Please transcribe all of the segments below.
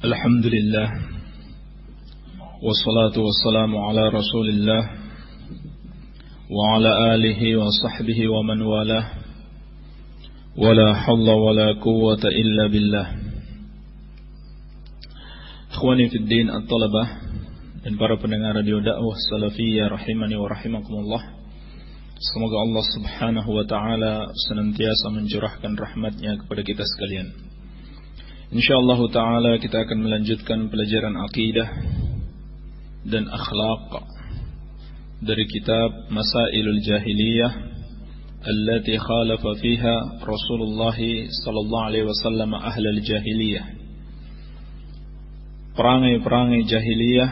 Alhamdulillah wassalatu wassalamu ala Rasulillah wa ala alihi wa sahbihi wa man walah wala hawla wala quwwata illa billah. Ikhwani fid din at-talabah dan para pendengar radio dakwah salafiyah rahimani wa rahimakumullah. Semoga Allah subhanahu wa ta'ala senantiasa mencurahkan rahmatnya kepada kita sekalian. InsyaAllah ta'ala kita akan melanjutkan pelajaran akidah dan akhlaq dari kitab Masailul Jahiliyah allati khalafa fiha Rasulullah sallallahu alaihi wasallam ahlal jahiliyah. Perangai-perangai jahiliyah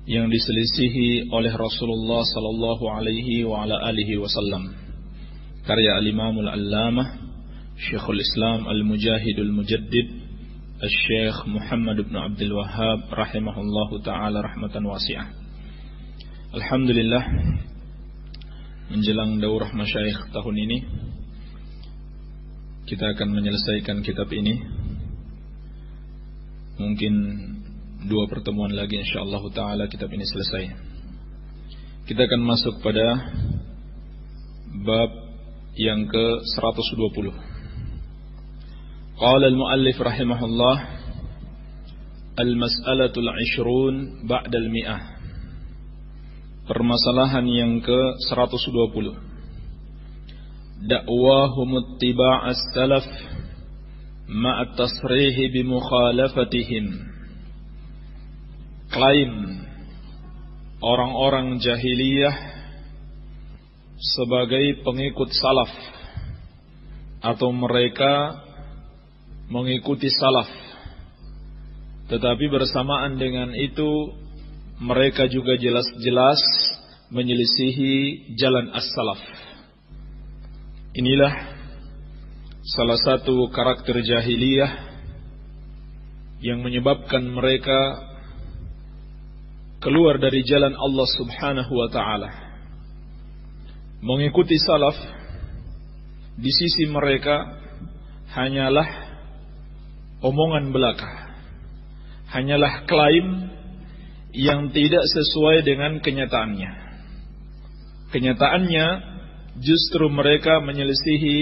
yang diselisihi oleh Rasulullah sallallahu alaihi wa ala alihi wasallam. Karya Al-Imamul Allamah Syekhul Islam Al-Mujahidul Mujaddid Al-Syekh Muhammad ibn Abdul Wahhab rahimahullahu ta'ala rahmatan wasi'ah. Alhamdulillah, menjelang daurah masyayikh tahun ini kita akan menyelesaikan kitab ini. Mungkin 2 pertemuan lagi insyaallah ta'ala kitab ini selesai. Kita akan masuk pada bab yang ke-120. Qala al-muallif rahimahullah al-mas'alatul 'ishrun ba'dal mi'ah. Permasalahan yang ke-120. Da'wahum ittiba'as salaf ma'a tasrih bi mukhalafatihim. Klaim orang-orang jahiliyah sebagai pengikut salaf atau mereka mengikuti salaf, tetapi bersamaan dengan itu mereka juga jelas-jelas menyelisihi jalan as-salaf. Inilah salah satu karakter jahiliyah yang menyebabkan mereka keluar dari jalan Allah subhanahu wa ta'ala. Mengikuti salaf di sisi mereka hanyalah omongan belaka, hanyalah klaim yang tidak sesuai dengan kenyataannya. Kenyataannya justru mereka menyelisihi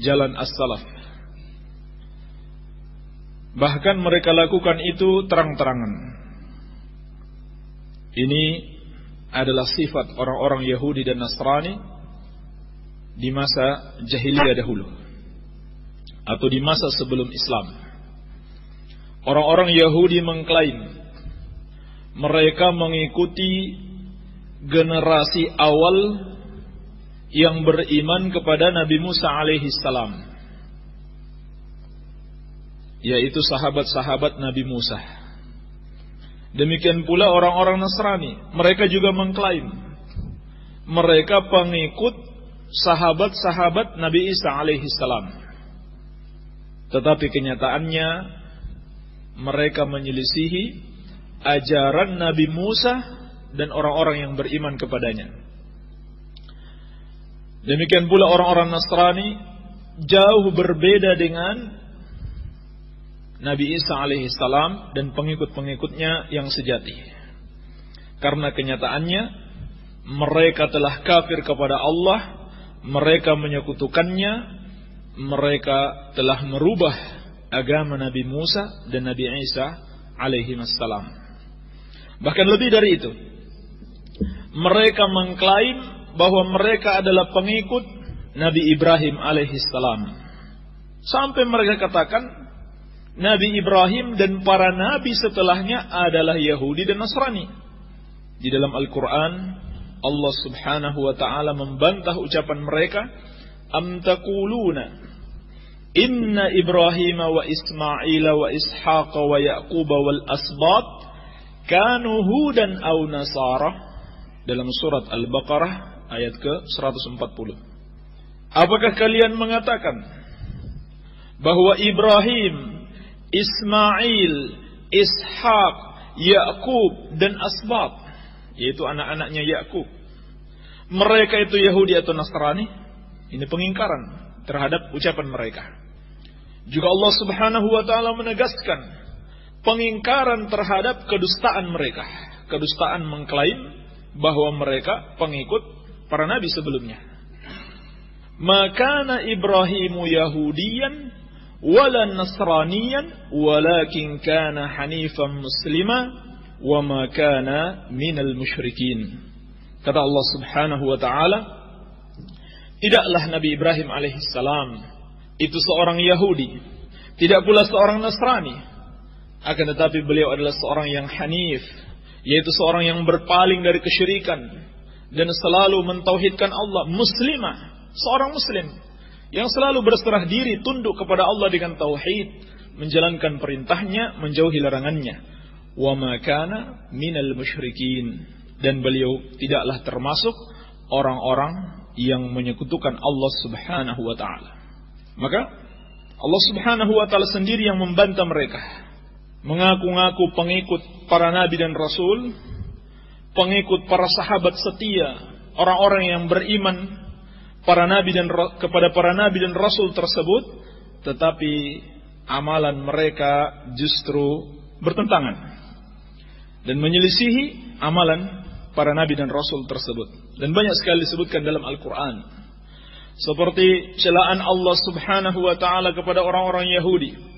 jalan as-salaf. Bahkan mereka lakukan itu terang-terangan. Ini adalah sifat orang-orang Yahudi dan Nasrani di masa jahiliyah dahulu atau di masa sebelum Islam. Orang-orang Yahudi mengklaim mereka mengikuti generasi awal yang beriman kepada Nabi Musa alaihi salam, yaitu sahabat-sahabat Nabi Musa. Demikian pula orang-orang Nasrani, mereka juga mengklaim mereka pengikut sahabat-sahabat Nabi Isa alaihi salam. Tetapi kenyataannya mereka menyelisihi ajaran Nabi Musa dan orang-orang yang beriman kepadanya. Demikian pula orang-orang Nasrani jauh berbeda dengan Nabi Isa alaihi salam dan pengikut-pengikutnya yang sejati. Karena kenyataannya mereka telah kafir kepada Allah, mereka menyekutukannya, mereka telah merubah agama Nabi Musa dan Nabi Isa alaihi wassalam. Bahkan lebih dari itu, mereka mengklaim bahwa mereka adalah pengikut Nabi Ibrahim alaihi salam. Sampai mereka katakan Nabi Ibrahim dan para nabi setelahnya adalah Yahudi dan Nasrani. Di dalam Al-Quran Allah subhanahu wa ta'ala membantah ucapan mereka, am taquluna inna Ibrahim wa Ismail wa Ishaq wa Yaqub wal asbat kanu hudan aw nasara, dalam surat Al-Baqarah ayat ke-140. Apakah kalian mengatakan bahwa Ibrahim, Ismail, Ishaq, Yaqub dan asbat, yaitu anak-anaknya Yaqub, mereka itu Yahudi atau Nasrani? Ini pengingkaran terhadap ucapan mereka. Juga Allah subhanahu wa ta'ala menegaskan pengingkaran terhadap kedustaan mereka. Kedustaan mengklaim bahwa mereka pengikut para nabi sebelumnya. Makana Ibrahimu Yahudiyan wala Nasraniyan walakin kana hanifan muslima wa ma kana minal musyrikin. Kata Allah Subhanahu wa taala, tidaklah Nabi Ibrahim alaihissalam itu seorang Yahudi, tidak pula seorang Nasrani, akan tetapi beliau adalah seorang yang hanif, yaitu seorang yang berpaling dari kesyirikan dan selalu mentauhidkan Allah, muslimah, seorang muslim yang selalu berserah diri tunduk kepada Allah dengan tauhid, menjalankan perintahnya, menjauhi larangannya. Wa ma kana minal musyrikin, dan beliau tidaklah termasuk orang-orang yang menyekutukan Allah Subhanahu wa taala. Maka Allah Subhanahu wa taala sendiri yang membantah mereka. Mengaku-ngaku pengikut para nabi dan rasul, pengikut para sahabat setia, orang-orang yang beriman kepada para nabi dan rasul tersebut, tetapi amalan mereka justru bertentangan dan menyelisihi amalan para nabi dan rasul tersebut. Dan banyak sekali disebutkan dalam Al-Quran, seperti celaan Allah Subhanahu wa ta'ala kepada orang-orang Yahudi.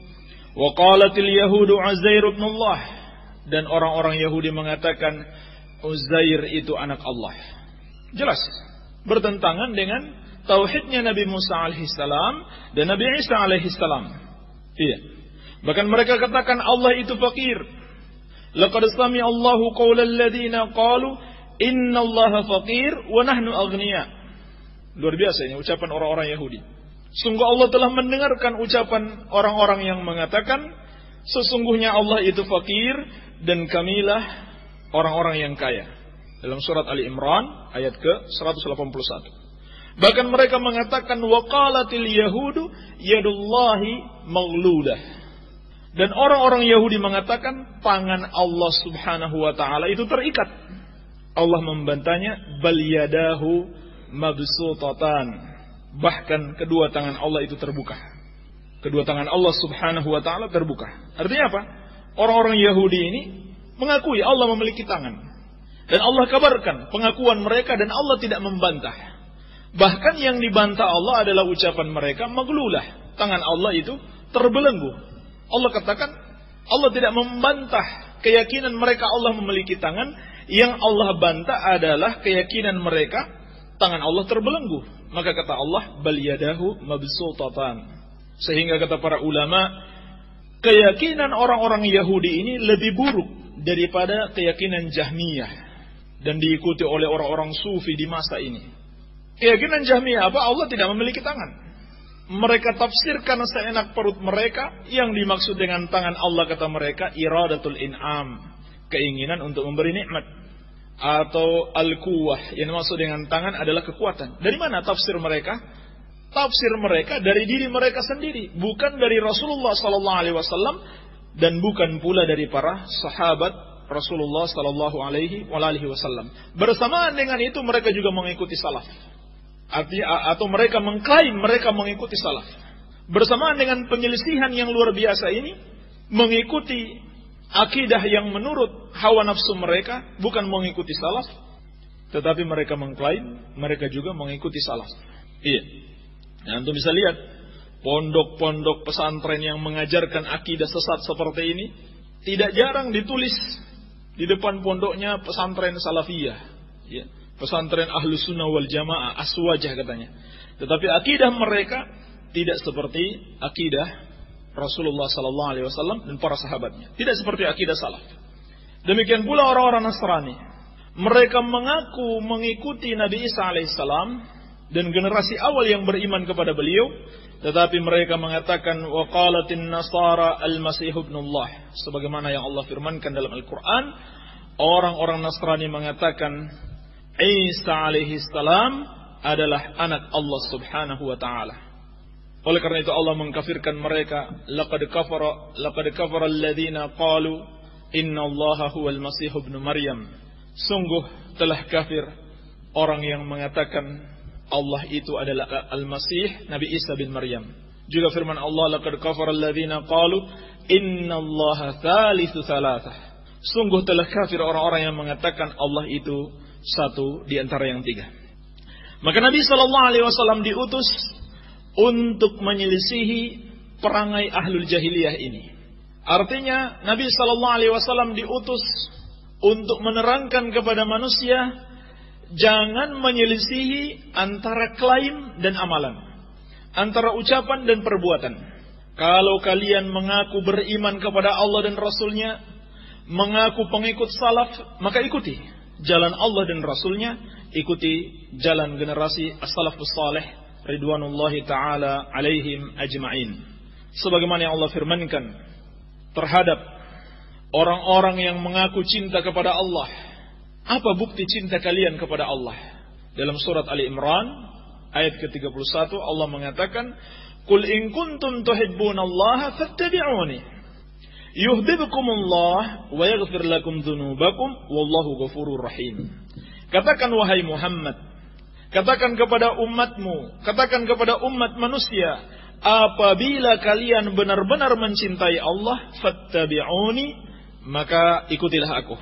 Wa qalatil yahudu Uzair ibn Allah, dan orang-orang Yahudi mengatakan Uzair itu anak Allah. Jelas bertentangan dengan tauhidnya Nabi Musa alaihissalam dan Nabi Isa alaihissalam. Iya. Bahkan mereka katakan Allah itu fakir. Laqad sami'a Allahu qaulal ladzina qalu inna Allaha faqir wa nahnu aghnia. Luar biasa ini ucapan orang-orang Yahudi. Sungguh Allah telah mendengarkan ucapan orang-orang yang mengatakan sesungguhnya Allah itu fakir dan kamilah orang-orang yang kaya. Dalam surat Ali Imran ayat ke-181. Bahkan mereka mengatakan waqalatil yahudu yadullahi maghlulah. Dan orang-orang Yahudi mengatakan tangan Allah Subhanahu wa taala itu terikat. Allah membantahnya bal yadahu mabsutatan. Bahkan kedua tangan Allah itu terbuka. Kedua tangan Allah Subhanahu wa taala terbuka. Artinya apa? Orang-orang Yahudi ini mengakui Allah memiliki tangan. Dan Allah kabarkan pengakuan mereka dan Allah tidak membantah. Bahkan yang dibantah Allah adalah ucapan mereka maglulah. Tangan Allah itu terbelenggu. Allah katakan Allah tidak membantah keyakinan mereka Allah memiliki tangan. Yang Allah bantah adalah keyakinan mereka tangan Allah terbelenggu. Maka kata Allah bal yadahu mabsutatan. Sehingga kata para ulama, keyakinan orang-orang Yahudi ini lebih buruk daripada keyakinan Jahmiyah dan diikuti oleh orang-orang sufi di masa ini. Keyakinan Jahmiyah apa? Allah tidak memiliki tangan. Mereka tafsirkan seenak perut mereka. Yang dimaksud dengan tangan Allah kata mereka iradatul in'am, keinginan untuk memberi nikmat. Atau al-quwwah, yang dimaksud dengan tangan adalah kekuatan. Dari mana tafsir mereka? Tafsir mereka dari diri mereka sendiri, bukan dari Rasulullah sallallahu alaihi wasallam dan bukan pula dari para sahabat Rasulullah sallallahu alaihi wasallam. Bersamaan dengan itu mereka juga mengikuti salaf. Atau mereka mengklaim mereka mengikuti salaf. Bersamaan dengan penyelisihan yang luar biasa ini, mengikuti akidah yang menurut hawa nafsu mereka, bukan mengikuti salaf, tetapi mereka mengklaim mereka juga mengikuti salaf. Iya. Nah, Anda bisa lihat pondok-pondok pesantren yang mengajarkan akidah sesat seperti ini tidak jarang ditulis di depan pondoknya pesantren salafiyah, ya. Pesantren Ahlus Sunnah wal Jamaah, Aswajah katanya. Tetapi akidah mereka tidak seperti akidah Rasulullah sallallahu alaihi wasallam dan para sahabatnya. Tidak seperti akidah salaf. Demikian pula orang-orang Nasrani. Mereka mengaku mengikuti Nabi Isa alaihissalam dan generasi awal yang beriman kepada beliau, tetapi mereka mengatakan waqalatin nasara al-masih ibnullah. Sebagaimana yang Allah firmankan dalam Al-Qur'an, orang-orang Nasrani mengatakan Isa alaihissalam adalah anak Allah Subhanahu wa taala. Oleh karena itu Allah mengkafirkan mereka. Laqad kafara alladziina qalu innallaha huwal masih ibnu Maryam. Sungguh telah kafir orang yang mengatakan Allah itu adalah Al-Masih Nabi Isa bin Maryam. Juga firman Allah laqad kafara alladziina qalu innallaha tsalitsu tsalatsah. Sungguh telah kafir orang-orang yang mengatakan Allah itu satu di antara yang tiga. Maka Nabi sallallahu alaihi wasallam diutus untuk menyelisihi perangai ahlul jahiliyah ini. Artinya Nabi sallallahu alaihi wasallam diutus untuk menerangkan kepada manusia jangan menyelisihi antara klaim dan amalan, antara ucapan dan perbuatan. Kalau kalian mengaku beriman kepada Allah dan Rasul-Nya, mengaku pengikut salaf, maka ikuti jalan Allah dan Rasul-Nya, ikuti jalan generasi as-salafus salih ridwanullahi ta'ala alaihim ajma'in. Sebagaimana yang Allah firmankan terhadap orang-orang yang mengaku cinta kepada Allah. Apa bukti cinta kalian kepada Allah? Dalam surat Ali Imran ayat ke-31 Allah mengatakan, "Qul in kuntum tuhibbunallaha fattabi'uni yuhibbukumullah wa yaghfir lakum dzunubakum wallahu ghafurur rahim." Katakan wahai Muhammad, katakan kepada umatmu, katakan kepada umat manusia, apabila kalian benar-benar mencintai Allah, fattabi'uni, maka ikutilah aku.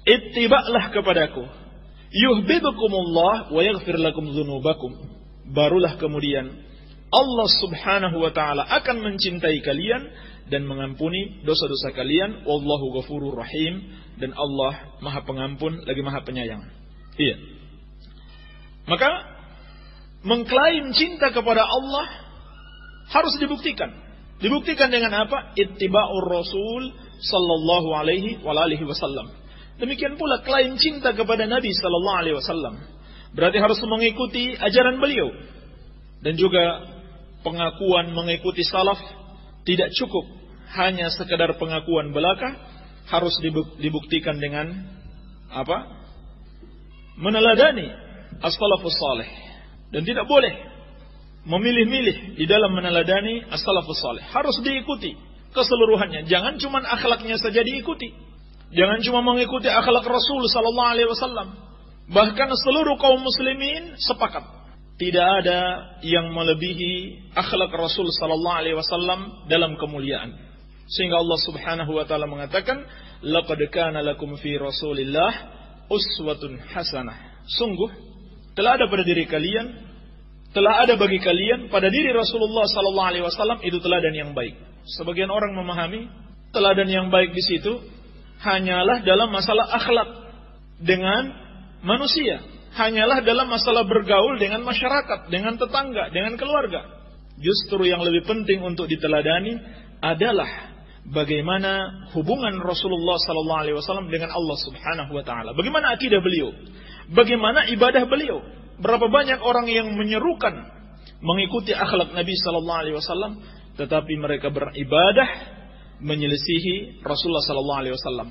Ittiba'lah kepadaku. Yuhibbukumullah wa yaghfir lakum dzunubakum. Barulah kemudian Allah Subhanahu wa taala akan mencintai kalian dan mengampuni dosa-dosa kalian. Wallahu ghafurur rahim, dan Allah Maha Pengampun lagi Maha Penyayang. Iya. Maka mengklaim cinta kepada Allah harus dibuktikan. Dibuktikan dengan apa? Ittiba'ur Rasul sallallahu alaihi wasallam. Demikian pula klaim cinta kepada Nabi sallallahu alaihi wasallam. Berarti harus mengikuti ajaran beliau. Dan juga pengakuan mengikuti salaf tidak cukup hanya sekedar pengakuan belaka, harus dibuktikan dengan apa? Meneladani as-salafus salih. Dan tidak boleh memilih-milih di dalam meneladani as-salafus salih. Harus diikuti keseluruhannya. Jangan cuma akhlaknya saja diikuti. Jangan cuma mengikuti akhlak Rasul sallallahu alaihi wasallam. Bahkan seluruh kaum muslimin sepakat tidak ada yang melebihi akhlak Rasul sallallahu alaihi wasallam dalam kemuliaan. Sehingga Allah Subhanahu wa taala mengatakan, "Laqad kana lakum fi Rasulillah uswatun hasanah." Sungguh telah ada pada diri kalian, telah ada bagi kalian pada diri Rasulullah sallallahu alaihi wasallam itu teladan yang baik. Sebagian orang memahami teladan yang baik di situ hanyalah dalam masalah akhlak dengan manusia, hanyalah dalam masalah bergaul dengan masyarakat, dengan tetangga, dengan keluarga. Justru yang lebih penting untuk diteladani adalah bagaimana hubungan Rasulullah sallallahu alaihi wasallam dengan Allah Subhanahu wa taala. Bagaimana akidah beliau? Bagaimana ibadah beliau? Berapa banyak orang yang menyerukan mengikuti akhlak Nabi sallallahu alaihi wasallam, tetapi mereka beribadah menyelisihi Rasulullah sallallahu alaihi wasallam.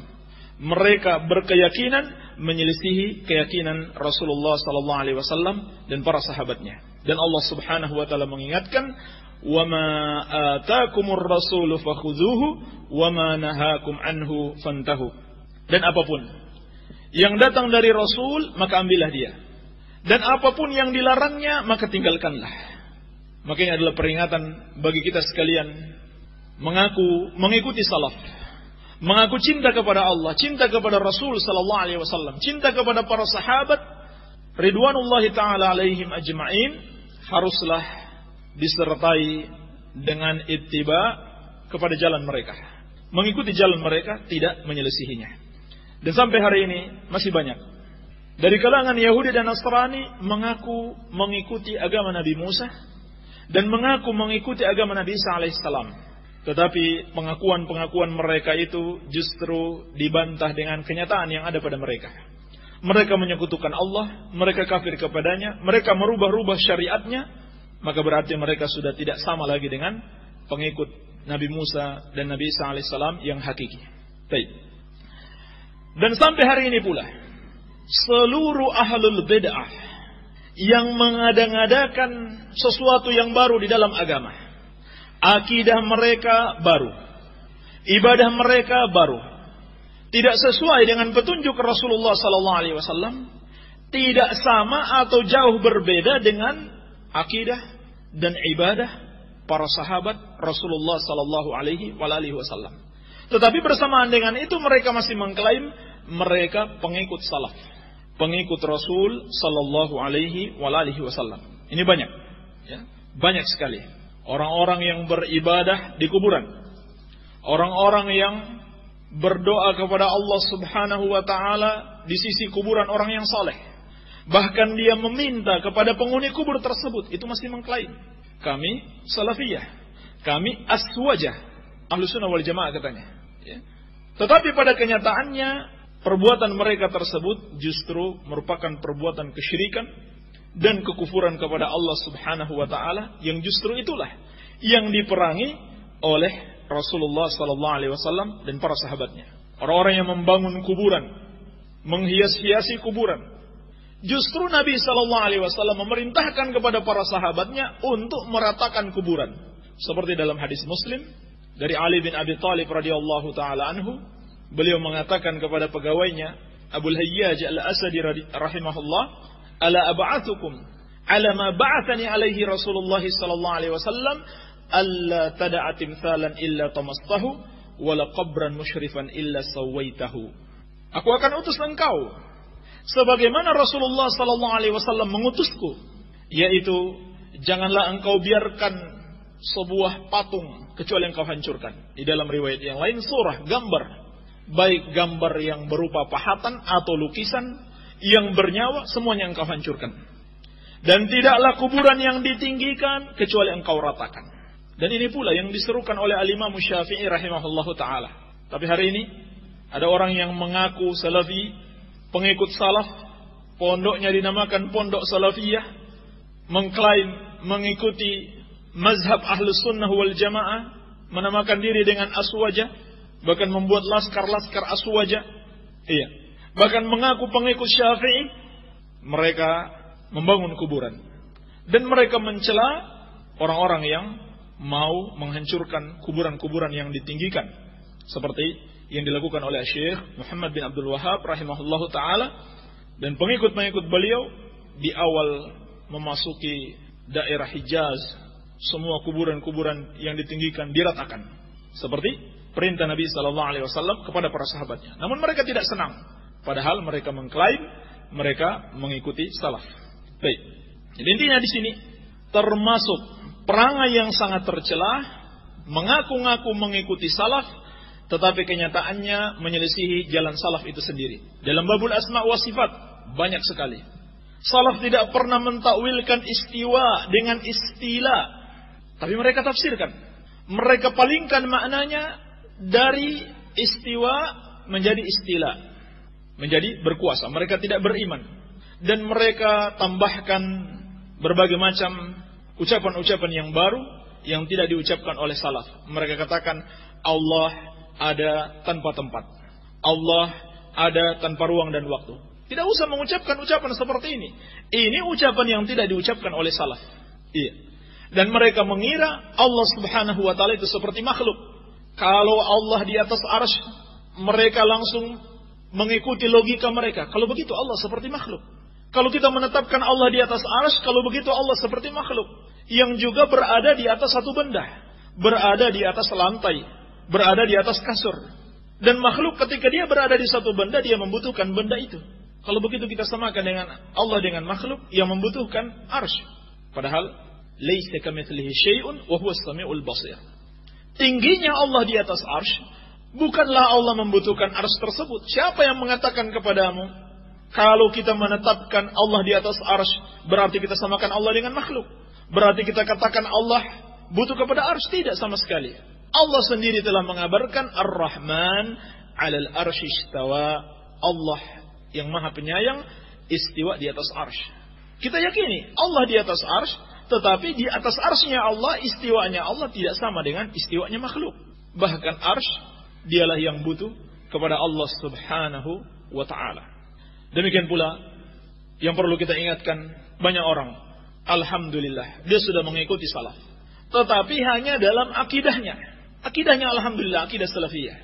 Mereka berkeyakinan menyelisihi keyakinan Rasulullah sallallahu alaihi wasallam dan para sahabatnya. Dan Allah Subhanahu wa taala mengingatkan, "Wa ma ataakumur rasulu fakhudhuhu wa ma nahakum anhu fantahu." Dan apapun yang datang dari Rasul, maka ambillah dia. Dan apapun yang dilarangnya, maka tinggalkanlah. Maka ini adalah peringatan bagi kita sekalian mengikuti salaf, mengaku cinta kepada Allah, cinta kepada Rasul sallallahu alaihi wasallam, cinta kepada para sahabat ridwanullahi taala alaihim ajma'in, haruslah disertai dengan ittiba kepada jalan mereka, mengikuti jalan mereka, tidak menyelisihinya. Dan sampai hari ini masih banyak dari kalangan Yahudi dan Nasrani mengaku mengikuti agama Nabi Musa dan mengaku mengikuti agama Nabi Isa alaihissalam. Tetapi pengakuan-pengakuan mereka itu justru dibantah dengan kenyataan yang ada pada mereka. Mereka menyekutukan Allah, mereka kafir kepadanya, mereka merubah-rubah syariatnya, maka berarti mereka sudah tidak sama lagi dengan pengikut Nabi Musa dan Nabi Isa alaihissalam yang hakiki. Baik. Dan sampai hari ini pula, seluruh ahlul bid'ah yang mengada-ngadakan sesuatu yang baru di dalam agama, akidah mereka baru, ibadah mereka baru, tidak sesuai dengan petunjuk Rasulullah sallallahu alaihi wasallam, tidak sama atau jauh berbeda dengan akidah dan ibadah para sahabat Rasulullah sallallahu alaihi wasallam. Tetapi bersamaan dengan itu mereka masih mengklaim mereka pengikut salaf, pengikut Rasul sallallahu alaihi wasallam. Ini banyak, ya, banyak sekali orang-orang yang beribadah di kuburan, orang-orang yang berdoa kepada Allah Subhanahu wa taala di sisi kuburan orang yang saleh. Bahkan dia meminta kepada penghuni kubur tersebut, itu masih mengklaim kami salafiyah, kami aswajah, Ahlussunnah wal Jamaah katanya, ya. Tetapi pada kenyataannya perbuatan mereka tersebut justru merupakan perbuatan kesyirikan dan kekufuran kepada Allah Subhanahu wa taala, yang justru itulah yang diperangi oleh Rasulullah sallallahu alaihi wasallam dan para sahabatnya. Orang-orang yang membangun kuburan, menghias-hiasi kuburan. Justru Nabi sallallahu alaihi wasallam memerintahkan kepada para sahabatnya untuk meratakan kuburan. Seperti dalam hadis Muslim dari Ali bin Abi Thalib radhiyallahu taala anhu, beliau mengatakan kepada pegawainya Abul Hayyaj Al-Asadi rahimahullah, "Ala ab'atsukum ala ma ba'athani alaihi Rasulullah sallallahu alaihi wasallam, alla tad'a timthalan illa tamastahu wa la qabran musyrifan illa sawaitahu." Aku akan utus engkau sebagaimana Rasulullah sallallahu alaihi wasallam mengutusku, yaitu janganlah engkau biarkan sebuah patung kecuali engkau hancurkan. Di dalam riwayat yang lain surah, gambar, baik gambar yang berupa pahatan atau lukisan yang bernyawa, semuanya engkau hancurkan. Dan tidaklah kuburan yang ditinggikan kecuali engkau ratakan. Dan ini pula yang diserukan oleh Al-Imam Syafi'i rahimahullahu ta'ala. Tapi hari ini ada orang yang mengaku salafi, pengikut salaf, pondoknya dinamakan pondok salafiyah, mengklaim mengikuti mazhab Ahlus Sunnah wal Jamaah, menamakan diri dengan aswajah, bahkan membuat laskar-laskar aswajah. Iya. Bahkan mengaku pengikut Syafi'i, mereka membangun kuburan. Dan mereka mencela orang-orang yang mau menghancurkan kuburan-kuburan yang ditinggikan. Seperti yang dilakukan oleh Syekh Muhammad bin Abdul Wahhab rahimahullahu ta'ala dan pengikut-pengikut beliau di awal memasuki daerah Hijaz. Semua kuburan-kuburan yang ditinggikan diratakan, seperti perintah Nabi SAW kepada para sahabatnya. Namun mereka tidak senang, padahal mereka mengklaim mereka mengikuti salaf. Baik. Jadi intinya di sini termasuk perangai yang sangat tercelah, mengaku-ngaku mengikuti salaf, tetapi kenyataannya menyelisihi jalan salaf itu sendiri. Dalam babul asma wa sifat banyak sekali. Salaf tidak pernah mentakwilkan istiwa dengan istila, tapi mereka tafsirkan. Mereka palingkan maknanya dari istiwa menjadi istila, menjadi berkuasa. Mereka tidak beriman. Dan mereka tambahkan berbagai macam ucapan-ucapan yang baru yang tidak diucapkan oleh salaf. Mereka katakan Allah ada tanpa tempat, Allah ada tanpa ruang dan waktu. Tidak usah mengucapkan ucapan seperti ini. Ini ucapan yang tidak diucapkan oleh salaf. Iya. Dan mereka mengira Allah Subhanahu wa taala itu seperti makhluk. Kalau Allah di atas arsy, mereka langsung mengikuti logika mereka. Kalau begitu Allah seperti makhluk. Kalau kita menetapkan Allah di atas arsy, kalau begitu Allah seperti makhluk yang juga berada di atas satu benda, berada di atas lantai, berada di atas kasur. Dan makhluk ketika dia berada di satu benda, dia membutuhkan benda itu. Kalau begitu kita samakan dengan Allah dengan makhluk yang membutuhkan arsy. Padahal laisa kamitslihi syai'un wa huwas samiul basir. Tingginya Allah di atas arsy, bukanlah Allah membutuhkan arsy tersebut. Siapa yang mengatakan kepadamu kalau kita menetapkan Allah di atas arsy berarti kita samakan Allah dengan makhluk? Berarti kita katakan Allah butuh kepada arsy? Tidak sama sekali. Allah sendiri telah mengabarkan Ar-Rahman 'alal arsy istawa. Allah yang Maha Penyayang istiwa di atas arsy. Kita yakini Allah di atas arsy, tetapi di atas arsy-Nya Allah, istiwanya Allah tidak sama dengan istiwanya makhluk. Bahkan arsy dialah yang butuh kepada Allah Subhanahu wa taala. Demikian pula yang perlu kita ingatkan, banyak orang alhamdulillah dia sudah mengikuti salaf, tetapi hanya dalam akidahnya. Akidahnya alhamdulillah akidah salafiyah.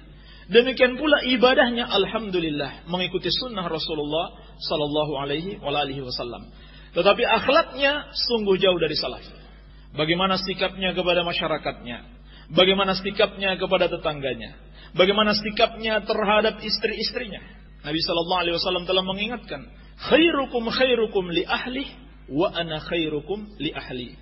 Demikian pula ibadahnya alhamdulillah mengikuti sunnah Rasulullah sallallahu alaihi wasallam. Tetapi akhlaknya sungguh jauh dari salaf. bagaimana sikapnya kepada masyarakatnya, bagaimana sikapnya kepada tetangganya, bagaimana sikapnya terhadap istri-istrinya. Nabi sallallahu alaihi wasallam telah mengingatkan, khairukum li ahli wa ana khairukum li ahli.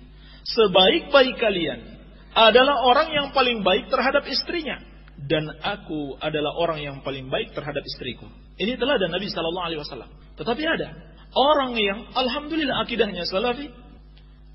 Sebaik-baik kalian adalah orang yang paling baik terhadap istrinya, dan aku adalah orang yang paling baik terhadap istriku. Ini telah ada Nabi sallallahu alaihi wasallam. Tetapi ada orang yang alhamdulillah akidahnya salafi,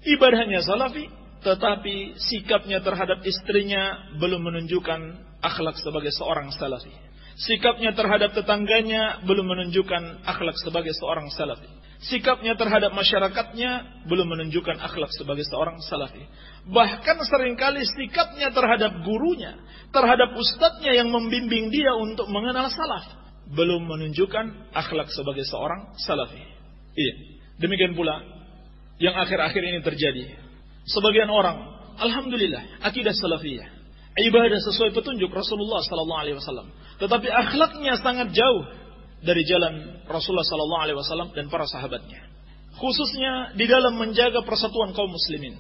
ibadahnya salafi, tetapi sikapnya terhadap istrinya belum menunjukkan akhlak sebagai seorang salafi. Sikapnya terhadap tetangganya belum menunjukkan akhlak sebagai seorang salafi. Sikapnya terhadap masyarakatnya belum menunjukkan akhlak sebagai seorang salafi. Bahkan seringkali sikapnya terhadap gurunya, terhadap ustadznya yang membimbing dia untuk mengenal salaf, belum menunjukkan akhlak sebagai seorang salafi. Iya. Demikian pula yang akhir-akhir ini terjadi. Sebagian orang, alhamdulillah, akidah salafiyah, ibadah sesuai petunjuk Rasulullah sallallahu alaihi wasallam, tetapi akhlaknya sangat jauh dari jalan Rasulullah sallallahu alaihi wasallam dan para sahabatnya. Khususnya di dalam menjaga persatuan kaum muslimin.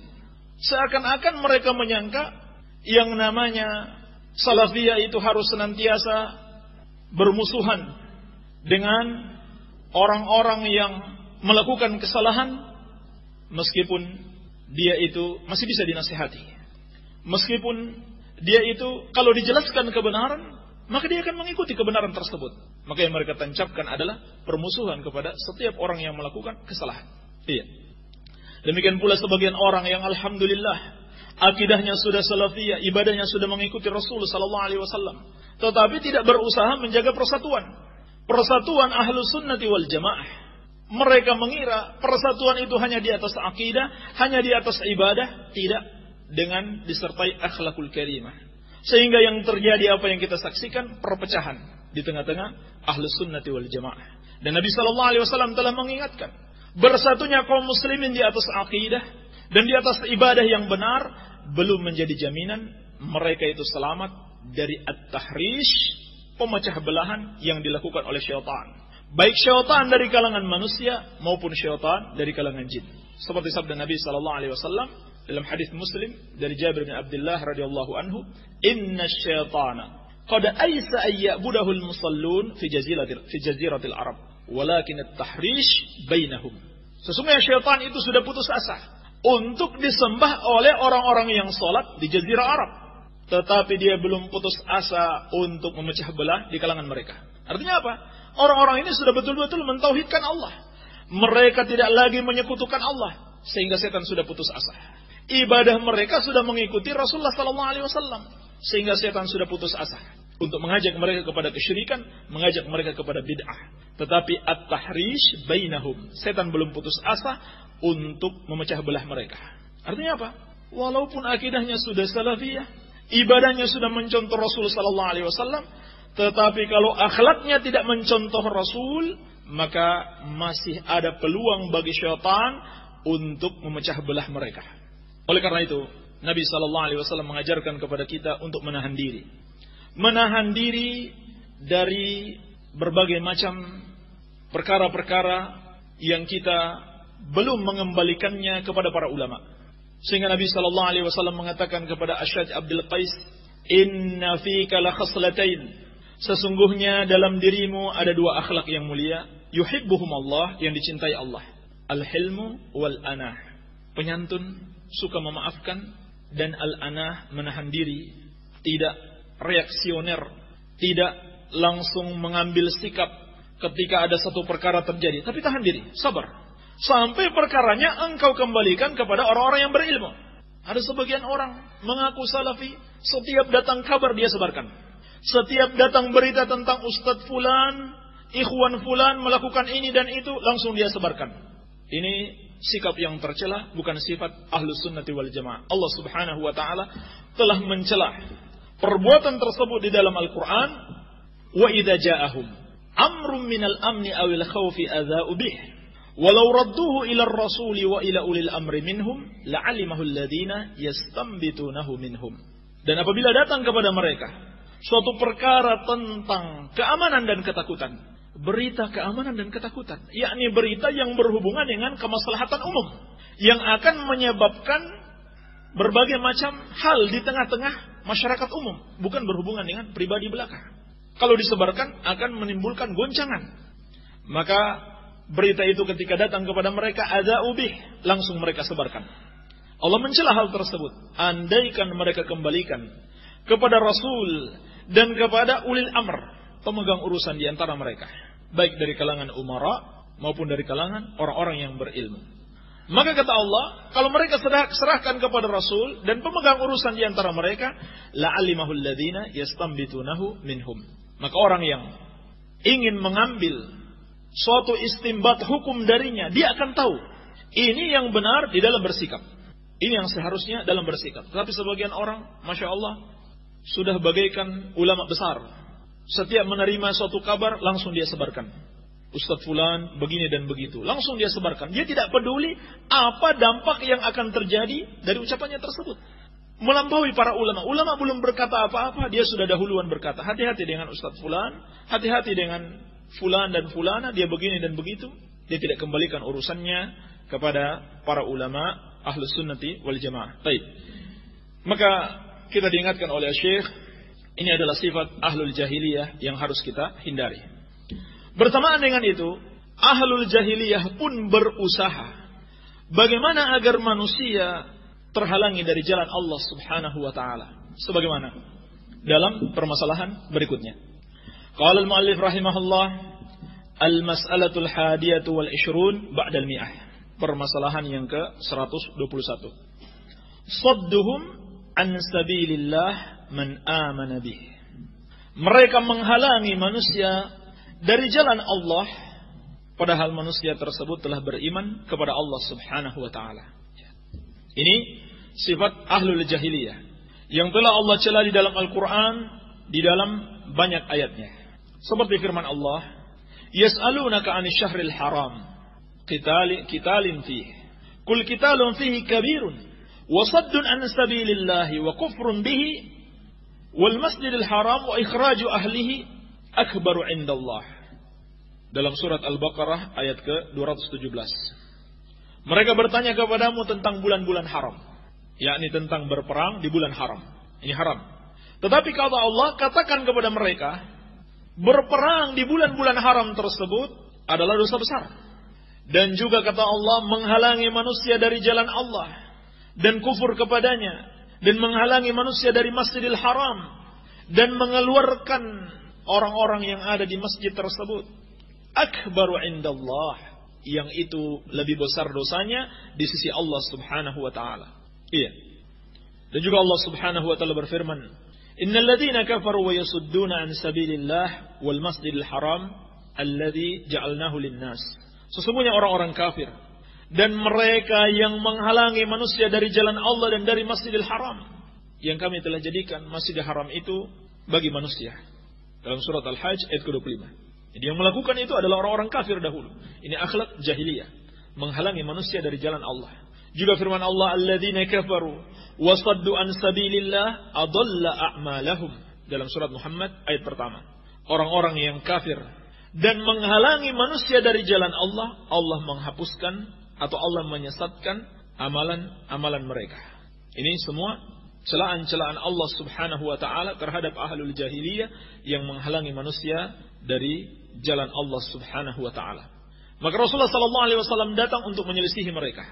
Seakan-akan mereka menyangka yang namanya salafiyah itu harus senantiasa bermusuhan dengan orang-orang yang melakukan kesalahan, meskipun dia itu masih bisa dinasihati. Meskipun dia itu kalau dijelaskan kebenaran, maka dia akan mengikuti kebenaran tersebut. Maka yang mereka tancapkan adalah permusuhan kepada setiap orang yang melakukan kesalahan. Iya. Demikian pula sebagian orang yang alhamdulillah akidahnya sudah salafiyah, ibadahnya sudah mengikuti Rasul sallallahu alaihi wasallam, tetapi tidak berusaha menjaga persatuan. Persatuan Ahlus Sunnati wal Jamaah. Mereka mengira persatuan itu hanya di atas akidah, hanya di atas ibadah, tidak dengan disertai akhlakul karimah. Sehingga yang terjadi apa yang kita saksikan, perpecahan di tengah-tengah Ahlus Sunnati wal Jamaah. Dan Nabi sallallahu alaihi wasallam telah mengingatkan, bersatunya kaum muslimin di atas akidah dan di atas ibadah yang benar belum menjadi jaminan mereka itu selamat dari at-tahrish, pemecah belahan yang dilakukan oleh syaitan. Baik syaitan dari kalangan manusia maupun syaitan dari kalangan jin. Seperti sabda Nabi sallallahu alaihi wasallam dalam hadis Muslim dari Jabir bin Abdullah radhiyallahu anhu, "Inna syaitana qad aisa ay ya'budahul musallun fi jaziratil Arab, walakin at-tahrish bainahum." Sesungguhnya syaitan itu sudah putus asa untuk disembah oleh orang-orang yang salat di jazirah Arab, tetapi dia belum putus asa untuk memecah belah di kalangan mereka. Artinya apa? Orang-orang ini sudah betul-betul mentauhidkan Allah. Mereka tidak lagi menyekutukan Allah, sehingga setan sudah putus asa. Ibadah mereka sudah mengikuti Rasulullah sallallahu alaihi wasallam, sehingga setan sudah putus asa untuk mengajak mereka kepada kesyirikan, mengajak mereka kepada bid'ah. Tetapi at-tahrish bainahum, setan belum putus asa untuk memecah belah mereka. Artinya apa? Walaupun akidahnya sudah salafiyah, ibadahnya sudah mencontoh Rasul sallallahu alaihi wasallam, tetapi kalau akhlaknya tidak mencontoh Rasul, maka masih ada peluang bagi syaitan untuk memecah belah mereka. Oleh karena itu, Nabi sallallahu alaihi wasallam mengajarkan kepada kita untuk menahan diri. Menahan diri dari berbagai macam perkara-perkara yang kita belum mengembalikannya kepada para ulama. Sehingga Nabi sallallahu alaihi wasallam mengatakan kepada Asy'aj Abdul Qais, "Inna fika la khaslatain." Sesungguhnya dalam dirimu ada dua akhlak yang mulia, yuhibbuhum Allah, yang dicintai Allah. Al-hilmu wal anah. Penyantun, suka memaafkan, dan al-anah, menahan diri, tidak reaksioner, tidak langsung mengambil sikap ketika ada satu perkara terjadi, tapi tahan diri, sabar. Sampai perkaranya engkau kembalikan kepada orang-orang yang berilmu. Ada sebagian orang mengaku salafi, setiap datang kabar dia sebarkan. Setiap datang berita tentang Ustadz Fulan, Ikhwan Fulan melakukan ini dan itu, langsung dia sebarkan. Ini sikap yang tercela, bukan sifat Ahlus Sunnati wal Jamaah. Allah Subhanahu wa taala telah mencela perbuatan tersebut di dalam Al-Qur'an. Wa idza ja'ahum amrun minal amni awil khawfi adza'u bih walau radduhu ila ar-rasuli wa ila ulil amri minhum la'alimahu alladhina yastanbitunahu minhum. Dan apabila datang kepada mereka suatu perkara tentang keamanan dan ketakutan, berita keamanan dan ketakutan, yakni berita yang berhubungan dengan kemaslahatan umum, yang akan menyebabkan berbagai macam hal di tengah-tengah masyarakat umum, bukan berhubungan dengan pribadi belaka. Kalau disebarkan akan menimbulkan goncangan. Maka berita itu ketika datang kepada mereka ada ubih, langsung mereka sebarkan. Allah mencela hal tersebut. Andaikan mereka kembalikan kepada Rasul dan kepada ulil amr, pemegang urusan di antara mereka, baik dari kalangan umara maupun dari kalangan orang-orang yang berilmu. Maka kata Allah, kalau mereka serahkan kepada Rasul dan pemegang urusan di antara mereka, la'alimahul ladzina yastambitunahu minhum. Maka orang yang ingin mengambil suatu istimbat hukum darinya, dia akan tahu ini yang benar di dalam bersikap, ini yang seharusnya dalam bersikap. Tetapi sebagian orang, Masya Allah, sudah bagaikan ulama besar. Setiap menerima suatu kabar, langsung dia sebarkan. Ustadz Fulan begini dan begitu, langsung dia sebarkan. Dia tidak peduli apa dampak yang akan terjadi dari ucapannya tersebut. Melampaui para ulama. Ulama belum berkata apa-apa, dia sudah dahuluan berkata, hati-hati dengan Ustadz Fulan, hati-hati dengan Fulan dan Fulana, dia begini dan begitu. Dia tidak kembalikan urusannya kepada para ulama Ahlus Sunnati wal Jamaah. Baik. Maka kita diingatkan oleh Syekh, ini adalah sifat Ahlul Jahiliyah yang harus kita hindari. Bersamaan dengan itu, Ahlul Jahiliyah pun berusaha bagaimana agar manusia terhalangi dari jalan Allah Subhanahu wa taala. Sebagaimana dalam permasalahan berikutnya. Qala al-muallif rahimahullah, al-mas'alatul hadiyatu wal 20 ba'da al-mi'ah. Permasalahan yang ke-121. Sadduhum an sabilillah man amana bih. Mereka menghalangi manusia dari jalan Allah, padahal manusia tersebut telah beriman kepada Allah Subhanahu wa taala. Ini sifat Ahlul Jahiliyah yang telah Allah cela di dalam Al-Qur'an, di dalam banyak ayatnya. Seperti firman Allah, yas'alunaka 'anil syahril haram qitalin fihi qul qitalun fihi kabirun wa saddun 'an sabilillahi wa kufrun bihi wal masjidil haram wa ikhraju ahlihi akbaru 'indallah. Dalam surat Al-Baqarah ayat ke-217. Mereka bertanya kepadamu tentang bulan-bulan haram, yakni tentang berperang di bulan haram. Ini haram. Tetapi kata Allah, katakan kepada mereka, berperang di bulan-bulan haram tersebut adalah dosa besar. Dan juga kata Allah, menghalangi manusia dari jalan Allah dan kufur kepadanya, dan menghalangi manusia dari Masjidil Haram dan mengeluarkan orang-orang yang ada di masjid tersebut, akbaru indallah, yang itu lebih besar dosanya di sisi Allah Subhanahu wa taala. Iya. Dan juga Allah Subhanahu wa taala berfirman, innal ladzina kafaru wa yasudduna an sabilillah wal masjidil haram alladzi ja'alnahu lin-nas. Sesungguhnya orang-orang kafir dan mereka yang menghalangi manusia dari jalan Allah dan dari Masjidil Haram yang kami telah jadikan Masjidil Haram itu bagi manusia. Dalam surat Al-Hajj ayat ke-25. Jadi yang melakukan itu adalah orang-orang kafir dahulu. Ini akhlak jahiliyah, menghalangi manusia dari jalan Allah. Juga firman Allah, alladzina kafaru wa saddu an sabilillah adalla a'malahum. Dalam surat Muhammad ayat pertama. Orang-orang yang kafir dan menghalangi manusia dari jalan Allah, Allah menghapuskan atau Allah menyesatkan amalan-amalan mereka. Ini semua celaan-celaan Allah Subhanahu wa taala terhadap ahlul jahiliyah yang menghalangi manusia dari jalan Allah Subhanahu wa taala. Maka Rasulullah sallallahu alaihi wasallam datang untuk menyelisihi mereka.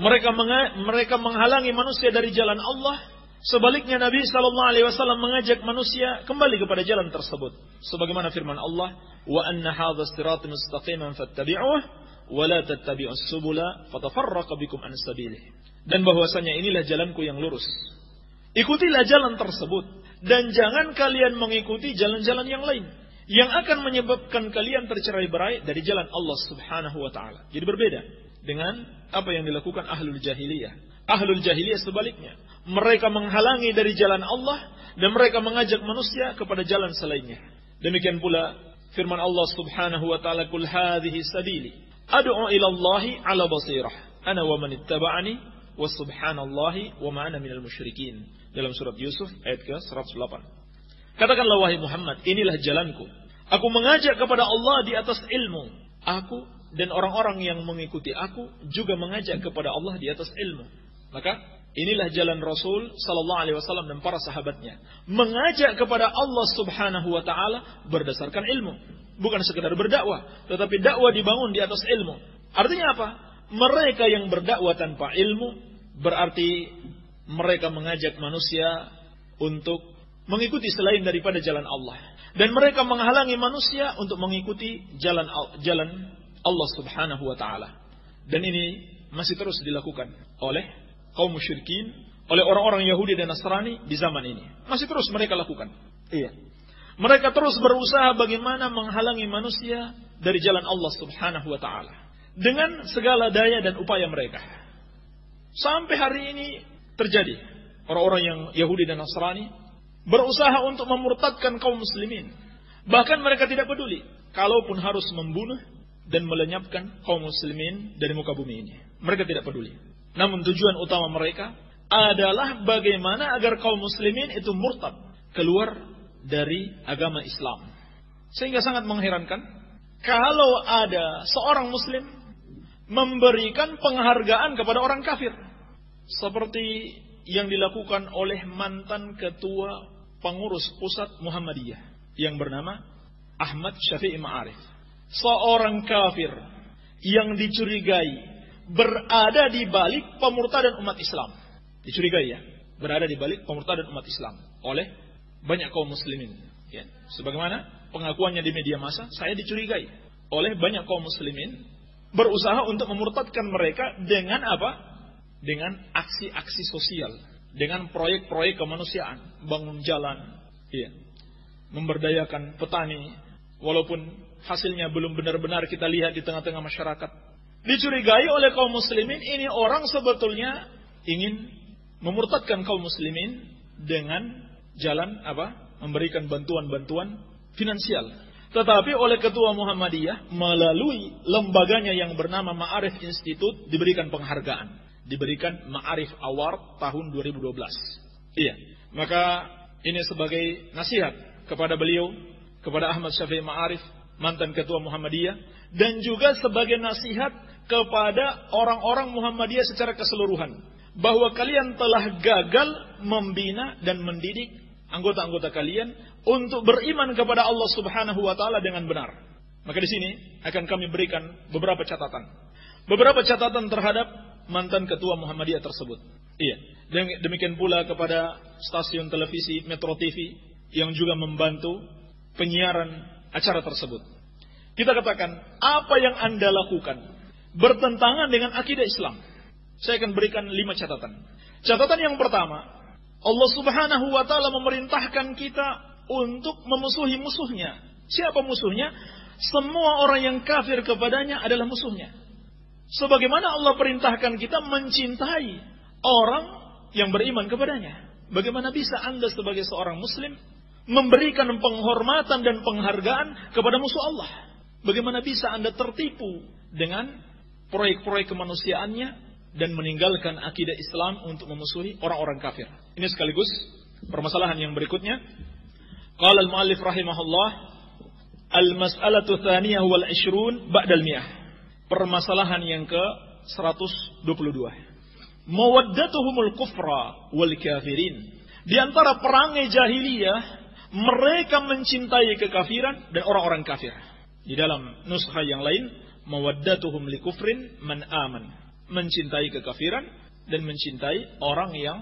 Mereka menghalangi manusia dari jalan Allah. Sebaliknya Nabi sallallahu alaihi wasallam mengajak manusia kembali kepada jalan tersebut. Sebagaimana firman Allah, "Wa anna hadha siratan mustaqiman fattabi'uhu wa la tattabi'us subula fatafarraqa bikum an sabilihi." Dan bahwasanya inilah jalanku yang lurus. Ikutilah jalan tersebut dan jangan kalian mengikuti jalan-jalan yang lain yang akan menyebabkan kalian tercerai-berai dari jalan Allah Subhanahu wa taala. Jadi berbeda dengan apa yang dilakukan ahlul jahiliyah. Ahlul jahiliyah sebaliknya, mereka menghalangi dari jalan Allah dan mereka mengajak manusia kepada jalan selainnya. Demikian pula firman Allah Subhanahu wa taala, "Qul hadhihi sabili ad'u ila Allahi 'ala basirah ana wa man ittaba'ani wa subhanallahi wa ma ana minal musyrikin." Dalam surat Yusuf ayat ke-108. Katakanlah wahai Muhammad, inilah jalanku. Aku mengajak kepada Allah di atas ilmu. Aku dan orang-orang yang mengikuti aku juga mengajak kepada Allah di atas ilmu. Maka Inilah jalan Rasul sallallahu alaihi wasallam dan para sahabatnya, mengajak kepada Allah Subhanahu wa taala berdasarkan ilmu, bukan sekedar berdakwah, tetapi dakwah dibangun di atas ilmu. Artinya apa? Mereka yang berdakwah tanpa ilmu berarti mereka mengajak manusia untuk mengikuti selain daripada jalan Allah, dan mereka menghalangi manusia untuk mengikuti jalan Allah Subhanahu wa taala. Dan ini masih terus dilakukan oleh kaum musyrikin, oleh orang-orang Yahudi dan Nasrani di zaman ini. Masih terus mereka lakukan. Iya. Mereka terus berusaha bagaimana menghalangi manusia dari jalan Allah Subhanahu wa taala dengan segala daya dan upaya mereka. Sampai hari ini terjadi. Orang-orang yang Yahudi dan Nasrani berusaha untuk memurtadkan kaum muslimin. Bahkan mereka tidak peduli kalaupun harus membunuh dan melenyapkan kaum muslimin dari muka bumi ini. Mereka tidak peduli. Namun tujuan utama mereka adalah bagaimana agar kaum muslimin itu murtad, keluar dari agama Islam. Sehingga sangat mengherankan kalau ada seorang muslim memberikan penghargaan kepada orang kafir, seperti yang dilakukan oleh mantan ketua pengurus pusat Muhammadiyah yang bernama Ahmad Syafi'i Ma'arif. Seorang kafir yang dicurigai berada di balik pemurtadan umat Islam. Dicurigai ya, berada di balik pemurtadan umat Islam oleh banyak kaum muslimin. Ya. Sebagaimana pengakuannya di media massa, saya dicurigai oleh banyak kaum muslimin berusaha untuk memurtadkan mereka dengan apa? Dengan aksi-aksi sosial, dengan proyek-proyek kemanusiaan, bangun jalan, ya. Memberdayakan petani, walaupun hasilnya belum benar-benar kita lihat di tengah-tengah masyarakat. Dicurigai oleh kaum muslimin, ini orang sebetulnya ingin memurtadkan kaum muslimin dengan jalan apa? Memberikan bantuan-bantuan finansial. Tetapi oleh ketua Muhammadiyah melalui lembaganya yang bernama Ma'arif Institute diberikan penghargaan, diberikan Ma'arif Award tahun 2012. Iya. Maka ini sebagai nasihat kepada beliau, kepada Ahmad Syafi'i Ma'arif, mantan ketua Muhammadiyah, dan juga sebagai nasihat kepada orang-orang Muhammadiyah secara keseluruhan, bahwa kalian telah gagal membina dan mendidik anggota-anggota kalian untuk beriman kepada Allah Subhanahu wa taala dengan benar. Maka di sini akan kami berikan beberapa catatan. Beberapa catatan terhadap mantan ketua Muhammadiyah tersebut. Iya. Dan demikian pula kepada stasiun televisi Metro TV yang juga membantu penyiaran acara tersebut. Kita katakan, apa yang Anda lakukan bertentangan dengan akidah Islam. Saya akan berikan 5 catatan. Catatan yang pertama, Allah Subhanahu wa taala memerintahkan kita untuk memusuhi musuhnya. Siapa musuhnya? Semua orang yang kafir kepadanya adalah musuhnya. Sebagaimana Allah perintahkan kita mencintai orang yang beriman kepadanya. Bagaimana bisa Anda sebagai seorang muslim memberikan penghormatan dan penghargaan kepada musuh Allah? Bagaimana bisa Anda tertipu dengan proyek-proyek kemanusiaannya dan meninggalkan akidah Islam untuk memusuhi orang-orang kafir? Ini sekaligus permasalahan yang berikutnya. Qala al-muallif rahimahullah, al-mas'alatu tsaniyah wal 20 ba'da al-mi'ah. Permasalahan yang ke-122. Mawaddatuhumul kufra wal kafirin. Di antara perangai jahiliyah, mereka mencintai kekafiran dan orang-orang kafir. Di dalam nuskha yang lain, mawaddatuhum likufrin man aman, mencintai kekafiran dan mencintai orang yang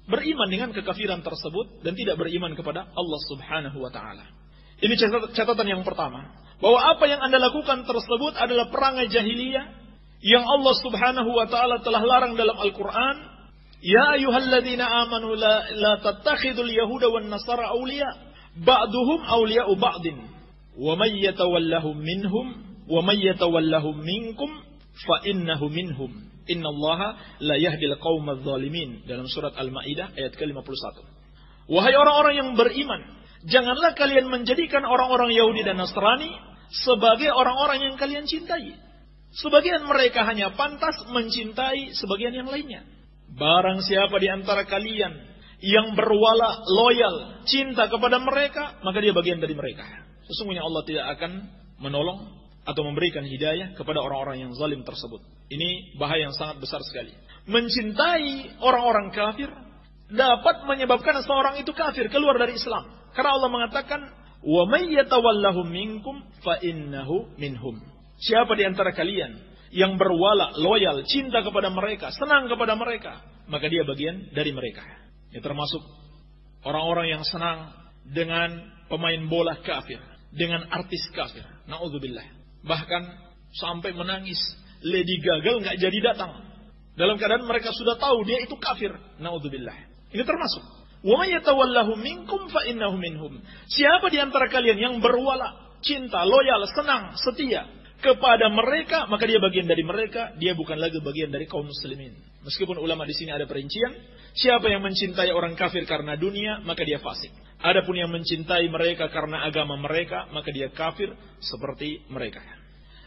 beriman dengan kekafiran tersebut dan tidak beriman kepada Allah Subhanahu wa taala. Ini catatan yang pertama, bahwa apa yang Anda lakukan tersebut adalah perangai jahiliyah yang Allah Subhanahu wa taala telah larang dalam Al-Qur'an. Ya ayyuhalladzina amanu la tattakhidul yahuda wan nasara awliya ba'duhum awliya'u ba'din wa may yatawallahum minhum wa may yatawallahum minkum fa innahu minhum innallaha la yahdil qaumadz zalimin, dalam surat Al-Maidah ayat ke-51. Wahai orang-orang yang beriman, janganlah kalian menjadikan orang-orang Yahudi dan Nasrani sebagai orang-orang yang kalian cintai. Sebagian mereka hanya pantas mencintai sebagian yang lainnya. Barang siapa di antara kalian yang berwala, loyal, cinta kepada mereka, maka dia bagian dari mereka. Sesungguhnya Allah tidak akan menolong atau memberikan hidayah kepada orang-orang yang zalim tersebut. Ini bahaya yang sangat besar sekali. Mencintai orang-orang kafir dapat menyebabkan seorang itu kafir, keluar dari Islam. Karena Allah mengatakan, "Wa may yatawallahum minkum fa innahu minhum." Siapa di antara kalian yang berwala, loyal, cinta kepada mereka, senang kepada mereka, maka dia bagian dari mereka. Ini termasuk orang-orang yang senang dengan pemain bola kafir, dengan artis kafir. Na'udzubillah. Bahkan sampai menangis. Lady Gaga nggak jadi datang. Dalam keadaan mereka sudah tahu dia itu kafir. Na'udzubillah. Ini termasuk. Wa may yatawallahu minkum fa innahu minhum. Siapa di antara kalian yang berwala, cinta, loyal, senang, setia kepada mereka, maka dia bagian dari mereka, dia bukan lagi bagian dari kaum muslimin. Meskipun ulama di sini ada perincian, siapa yang mencintai orang kafir karena dunia, maka dia fasik. Adapun yang mencintai mereka karena agama mereka, maka dia kafir seperti mereka.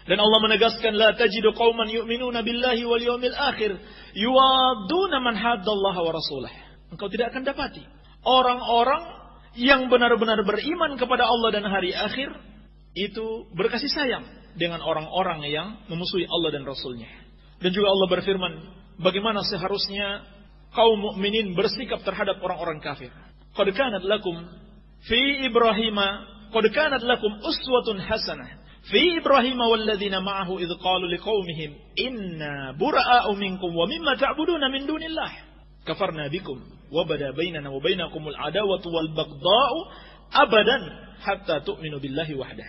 Dan Allah menegaskan, la tajidu qauman yu'minuna billahi wal yawmil akhir yuwadduna man haddallaha wa rasulah. Engkau tidak akan dapati orang-orang yang benar-benar beriman kepada Allah dan hari akhir itu berkasih sayang dengan orang-orang yang memusuhi Allah dan Rasulnya. Dan juga Allah berfirman, bagaimana seharusnya kaum mukminin bersikap terhadap orang-orang kafir. Qad kanat lakum uswatun hasanah fi Ibrahim walladzina ma'ahu idh qalu liqaumihim inna bura'a'u minkum wa mimma ta'buduna min dunillah kafarna bikum wa bada bainana wa bainakumul adawatu wal baghdha'u abadan hatta tu'minu billahi wahdah.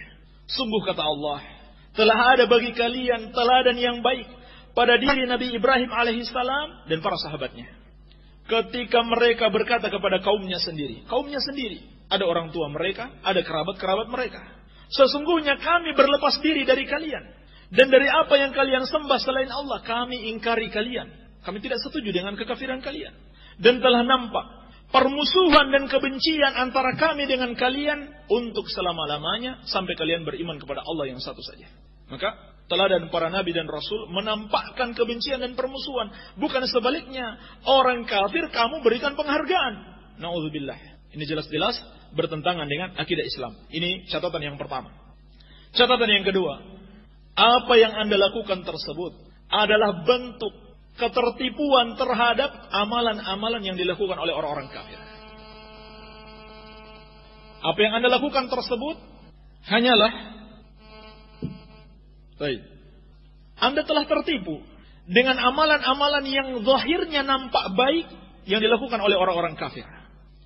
Sungguh kata Allah, telah ada bagi kalian teladan yang baik pada diri Nabi Ibrahim alaihissalam dan para sahabatnya. Ketika mereka berkata kepada kaumnya sendiri, ada orang tua mereka, ada kerabat-kerabat mereka. Sesungguhnya kami berlepas diri dari kalian. Dan dari apa yang kalian sembah selain Allah, kami ingkari kalian. Kami tidak setuju dengan kekafiran kalian. Dan telah nampak permusuhan dan kebencian antara kami dengan kalian untuk selama-lamanya sampai kalian beriman kepada Allah yang satu saja. Maka teladan para nabi dan rasul menampakkan kebencian dan permusuhan. Bukan sebaliknya, orang kafir kamu berikan penghargaan. Na'udzubillah. Ini jelas-jelas bertentangan dengan akidah Islam. Ini catatan yang pertama. Catatan yang kedua, apa yang Anda lakukan tersebut adalah bentuk ketertipuan terhadap amalan-amalan yang dilakukan oleh orang-orang kafir. Apa yang Anda lakukan tersebut hanyalah Anda telah tertipu dengan amalan-amalan yang zahirnya nampak baik yang dilakukan oleh orang-orang kafir.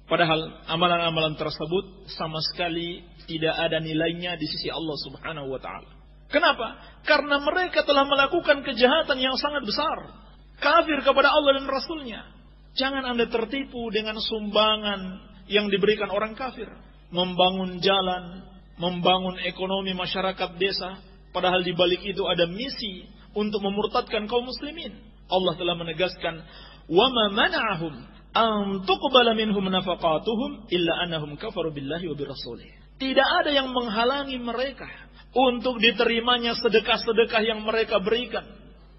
Padahal amalan-amalan tersebut sama sekali tidak ada nilainya di sisi Allah Subhanahu wa taala. Kenapa? Karena mereka telah melakukan kejahatan yang sangat besar. Kafir kepada Allah dan Rasulnya. Jangan Anda tertipu dengan sumbangan yang diberikan orang kafir. Membangun jalan, membangun ekonomi masyarakat desa. Padahal di balik itu ada misi untuk memurtadkan kaum muslimin. Allah telah menegaskan, وَمَا مَنَعَهُمْ أَن تُقْبَلَ مِنْهُمْ نَفَقَاتُهُمْ إِلَّا أَنَّهُمْ كَفَرُوا بِاللَّهِ وَبِرَسُولِهِ. Tidak ada yang menghalangi mereka untuk diterimanya sedekah-sedekah yang mereka berikan,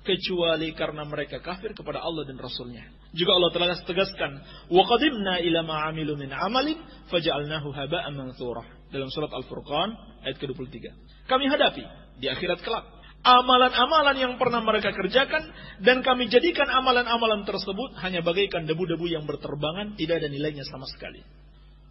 kecuali karena mereka kafir kepada Allah dan Rasulnya. Juga Allah telah tegaskan, وَقَدِمْنَا إِلَى مَا عَمِلُوا مِنْ عَمَلٍ فَجَعَلْنَاهُ هَبَاءً مَنْثُورًا. Dalam surat Al-Furqan ayat ke-23. Kami hadapi di akhirat kelak amalan-amalan yang pernah mereka kerjakan, dan kami jadikan amalan-amalan tersebut hanya bagaikan debu-debu yang berterbangan, tidak ada nilainya sama sekali.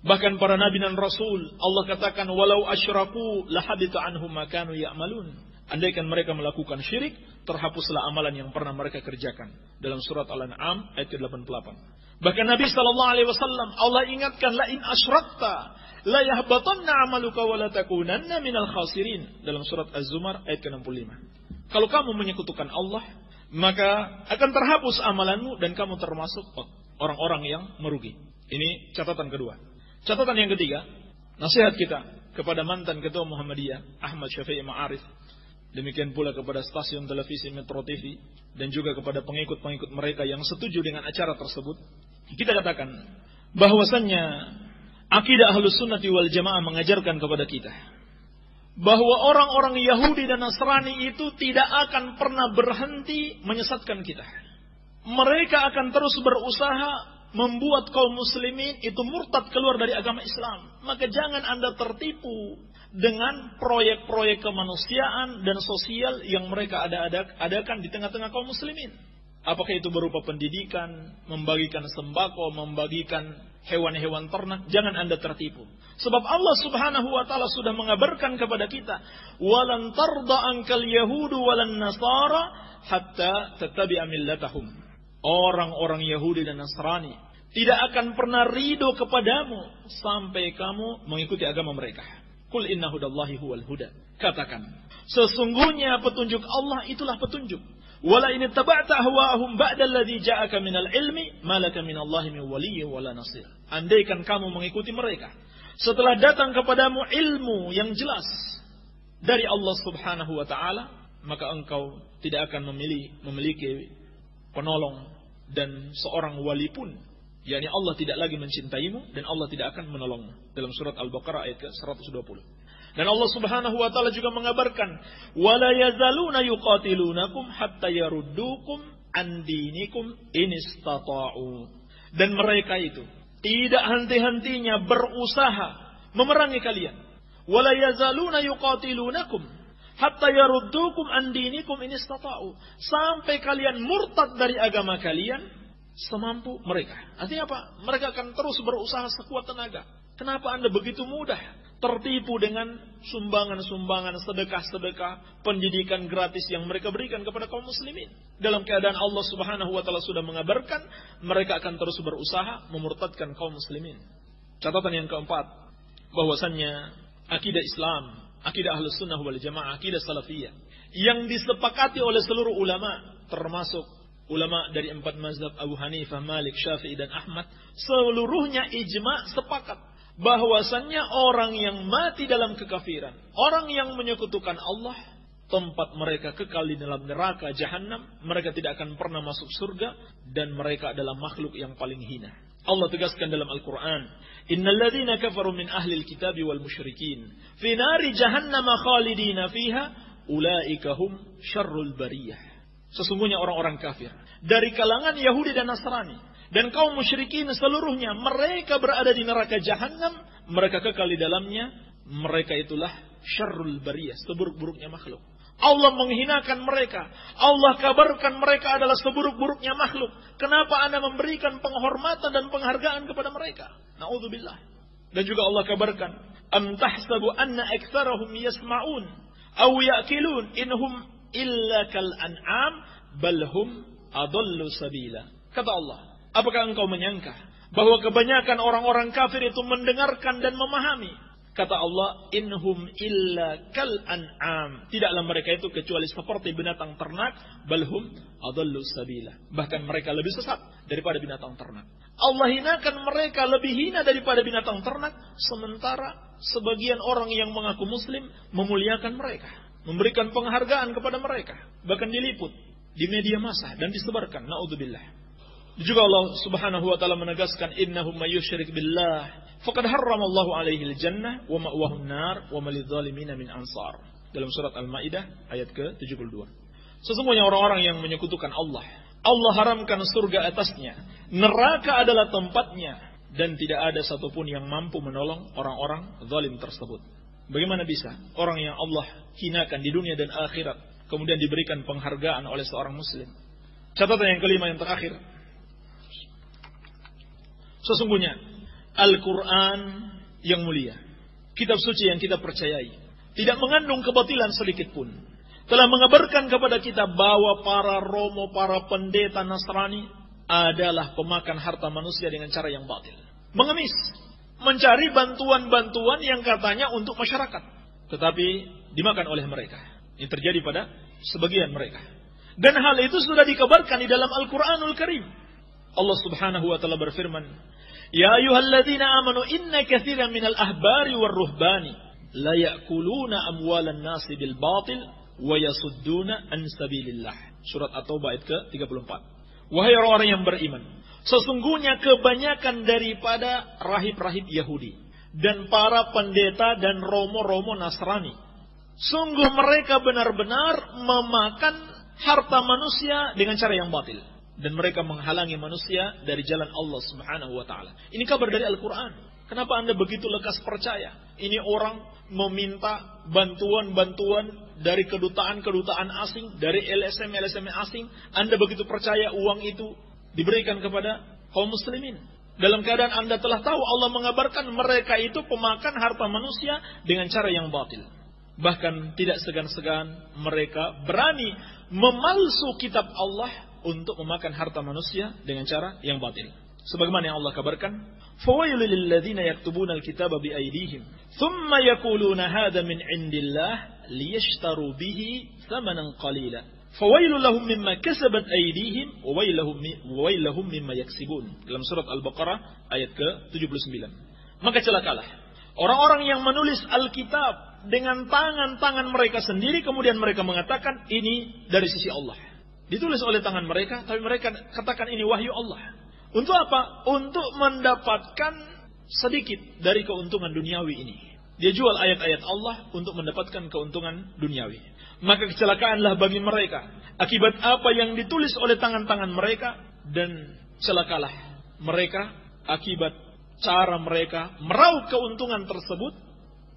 Bahkan para nabi dan rasul, Allah katakan, walau asyraku lahabita anhum ma kanu ya'malun. Andaikan mereka melakukan syirik, terhapuslah amalan yang pernah mereka kerjakan. Dalam surat Al-An'am ayat ke-88. Bahkan Nabi SAW, Allah ingatkan, la in asyrakta la yahbatanna amaluka wa la takunanna minal khasirin. Dalam surat Az-Zumar ayat ke-65. Kalau kamu menyekutukan Allah, maka akan terhapus amalanmu dan kamu termasuk orang-orang yang merugi. Ini catatan kedua. Catatan yang ketiga, nasihat kita kepada mantan ketua Muhammadiyah Ahmad Syafi'i Ma'arif, demikian pula kepada stasiun televisi Metro TV, dan juga kepada pengikut-pengikut mereka yang setuju dengan acara tersebut. Kita katakan bahwasannya akidah Ahlus Sunnati wal Jamaah mengajarkan kepada kita bahwa orang-orang Yahudi dan Nasrani itu tidak akan pernah berhenti menyesatkan kita. Mereka akan terus berusaha membuat kaum muslimin itu murtad keluar dari agama Islam. Maka jangan Anda tertipu dengan proyek-proyek kemanusiaan dan sosial yang mereka adakan di tengah-tengah kaum muslimin. Apakah itu berupa pendidikan, membagikan sembako, membagikan hewan-hewan ternak, jangan Anda tertipu. Sebab Allah Subhanahu wa taala sudah mengabarkan kepada kita, "Walan tarda ankal yahudu walan nasara hatta tattabi'a millatahum." Orang-orang Yahudi dan Nasrani tidak akan pernah ridho kepadamu sampai kamu mengikuti agama mereka. Qul inna hudallahi huwal huda. Katakan, sesungguhnya petunjuk Allah itulah petunjuk. Wala in ittaba'ta ahwa'ahum ba'da alladhi ja'aka minal ilmi ma laka minallahi min waliyyin wala nasir. Andaikan kamu mengikuti mereka setelah datang kepadamu ilmu yang jelas dari Allah Subhanahu wa taala, maka engkau tidak akan memiliki penolong dan seorang wali pun, yakni Allah tidak lagi mencintaimu dan Allah tidak akan menolongmu. Dalam surat Al-Baqarah ayat ke-120. Dan Allah Subhanahu wa taala juga mengabarkan, "Wala yazaluna yuqatilunakum hatta yaruddukum an dinikum in istata'u." Dan mereka itu tidak henti-hentinya berusaha memerangi kalian. "Wala yazaluna yuqatilunakum hatta yaruddukum an dinikum in istata'u." Sampai kalian murtad dari agama kalian semampu mereka. Artinya apa? Mereka akan terus berusaha sekuat tenaga. Kenapa Anda begitu mudah tertipu dengan sumbangan-sumbangan, sedekah-sedekah, pendidikan gratis yang mereka berikan kepada kaum muslimin? Dalam keadaan Allah Subhanahu wa taala sudah mengabarkan, mereka akan terus berusaha memurtadkan kaum muslimin. Catatan yang keempat, bahwasannya akidah Islam, akidah Ahlus Sunnah wal Jamaah, akidah Salafiyah yang disepakati oleh seluruh ulama, termasuk ulama dari 4 mazhab Abu Hanifah, Malik, Syafi'i dan Ahmad, seluruhnya ijma sepakat bahwasannya orang yang mati dalam kekafiran, orang yang menyekutukan Allah, tempat mereka kekal di dalam neraka Jahannam, mereka tidak akan pernah masuk surga dan mereka adalah makhluk yang paling hina. Allah tegaskan dalam Al-Qur'an, "Innal ladzina kafaru min ahlil kitabi wal musyrikin fi nari jahannam khalidina fiha ulaika hum syarrul bariyah." Sesungguhnya orang-orang kafir dari kalangan Yahudi dan Nasrani dan kaum musyrikin seluruhnya, mereka berada di neraka Jahannam, mereka kekal di dalamnya, mereka itulah syarrul bariyah, seburuk-buruknya makhluk. Allah menghinakan mereka, Allah kabarkan mereka adalah seburuk-buruknya makhluk. Kenapa Anda memberikan penghormatan dan penghargaan kepada mereka? Na'udzubillah. Dan juga Allah kabarkan, "Am tahsabu anna aktsarahum yasma'un aw ya'qilun inhum illa kal an'am bal hum adallu sabila." Kata Allah, apakah engkau menyangka bahwa kebanyakan orang-orang kafir itu mendengarkan dan memahami? Kata Allah, "Inhum illa kal an'am." Tidaklah mereka itu kecuali seperti binatang ternak, balhum adallu sabila. Bahkan mereka lebih sesat daripada binatang ternak. Allah hinakan mereka lebih hina daripada binatang ternak, sementara sebagian orang yang mengaku muslim memuliakan mereka, memberikan penghargaan kepada mereka, bahkan diliput di media massa dan disebarkan. Naudzubillah. Juga Allah Subhanahu wa taala menegaskan, "Innahum may yusyrik billah faqad harramallahu alaihi al-jannah wa ma'wahu an-nar wa ma lidh-dhalimin min ansar." Dalam surat Al-Maidah ayat ke-72. Sesungguhnya orang-orang yang menyekutukan Allah, Allah haramkan surga atasnya, neraka adalah tempatnya, dan tidak ada satupun yang mampu menolong orang-orang zalim tersebut. Bagaimana bisa orang yang Allah hinakan di dunia dan akhirat kemudian diberikan penghargaan oleh seorang muslim? Catatan yang kelima yang terakhir, sesungguhnya Al-Quran yang mulia, kitab suci yang kita percayai, tidak mengandung kebatilan sedikit pun. Telah mengabarkan kepada kita bahwa para romo, para pendeta Nasrani adalah pemakan harta manusia dengan cara yang batil. Mengemis, mencari bantuan-bantuan yang katanya untuk masyarakat, tetapi dimakan oleh mereka. Ini terjadi pada sebagian mereka. Dan hal itu sudah dikabarkan di dalam Al-Quranul Karim. Allah Subhanahu wa taala berfirman, "Ya ayyuhalladzina amanu inna katsiran minal ahbari war-ruhbani la ya'kuluna amwalan nasi bil batil wa yasudduna an sabilillah." Surat At-Taubah ayat ke-34. Wahai orang-orang yang beriman, sesungguhnya kebanyakan daripada rahib-rahib Yahudi dan para pendeta dan romo-romo Nasrani, sungguh mereka benar-benar memakan harta manusia dengan cara yang batil. Dan mereka menghalangi manusia dari jalan Allah Subhanahu wa ta'ala. Ini kabar dari Al-Quran. Kenapa Anda begitu lekas percaya? Ini orang meminta bantuan-bantuan dari kedutaan-kedutaan asing, dari LSM asing. Anda begitu percaya uang itu diberikan kepada kaum muslimin. Dalam keadaan Anda telah tahu Allah mengabarkan mereka itu pemakan harta manusia dengan cara yang batil. Bahkan tidak segan-segan mereka berani memalsu kitab Allah untuk memakan harta manusia dengan cara yang batil. Sebagaimana yang Allah kabarkan, فَوَيْلٌ لِلَّذِينَ يَكْتُبُونَ الْكِتَابَ بِأَيْدِيهِمْ ثُمَّ يَقُولُونَ هَذَا مِنْ عِنْدِ اللَّهِ لِيَشْتَرُوا بِهِ ثَمَنًا قَلِيلًا فَوَيْلٌ لَهُمْ مِمَّا كَسَبَتْ أَيْدِيهِمْ وَوَيْلَهُمْ مِمَّا يَكْسِبُونَ. Dalam surat Al-Baqarah ayat ke-79. Maka celakalah orang-orang yang menulis Alkitab dengan tangan-tangan mereka sendiri, kemudian mereka mengatakan ini dari sisi Allah. Ditulis oleh tangan mereka, tapi mereka katakan ini wahyu Allah. Untuk apa? Untuk mendapatkan sedikit dari keuntungan duniawi ini. Dia jual ayat-ayat Allah untuk mendapatkan keuntungan duniawi. Maka kecelakaanlah bagi mereka akibat apa yang ditulis oleh tangan-tangan mereka, dan celakalah mereka akibat cara mereka meraup keuntungan tersebut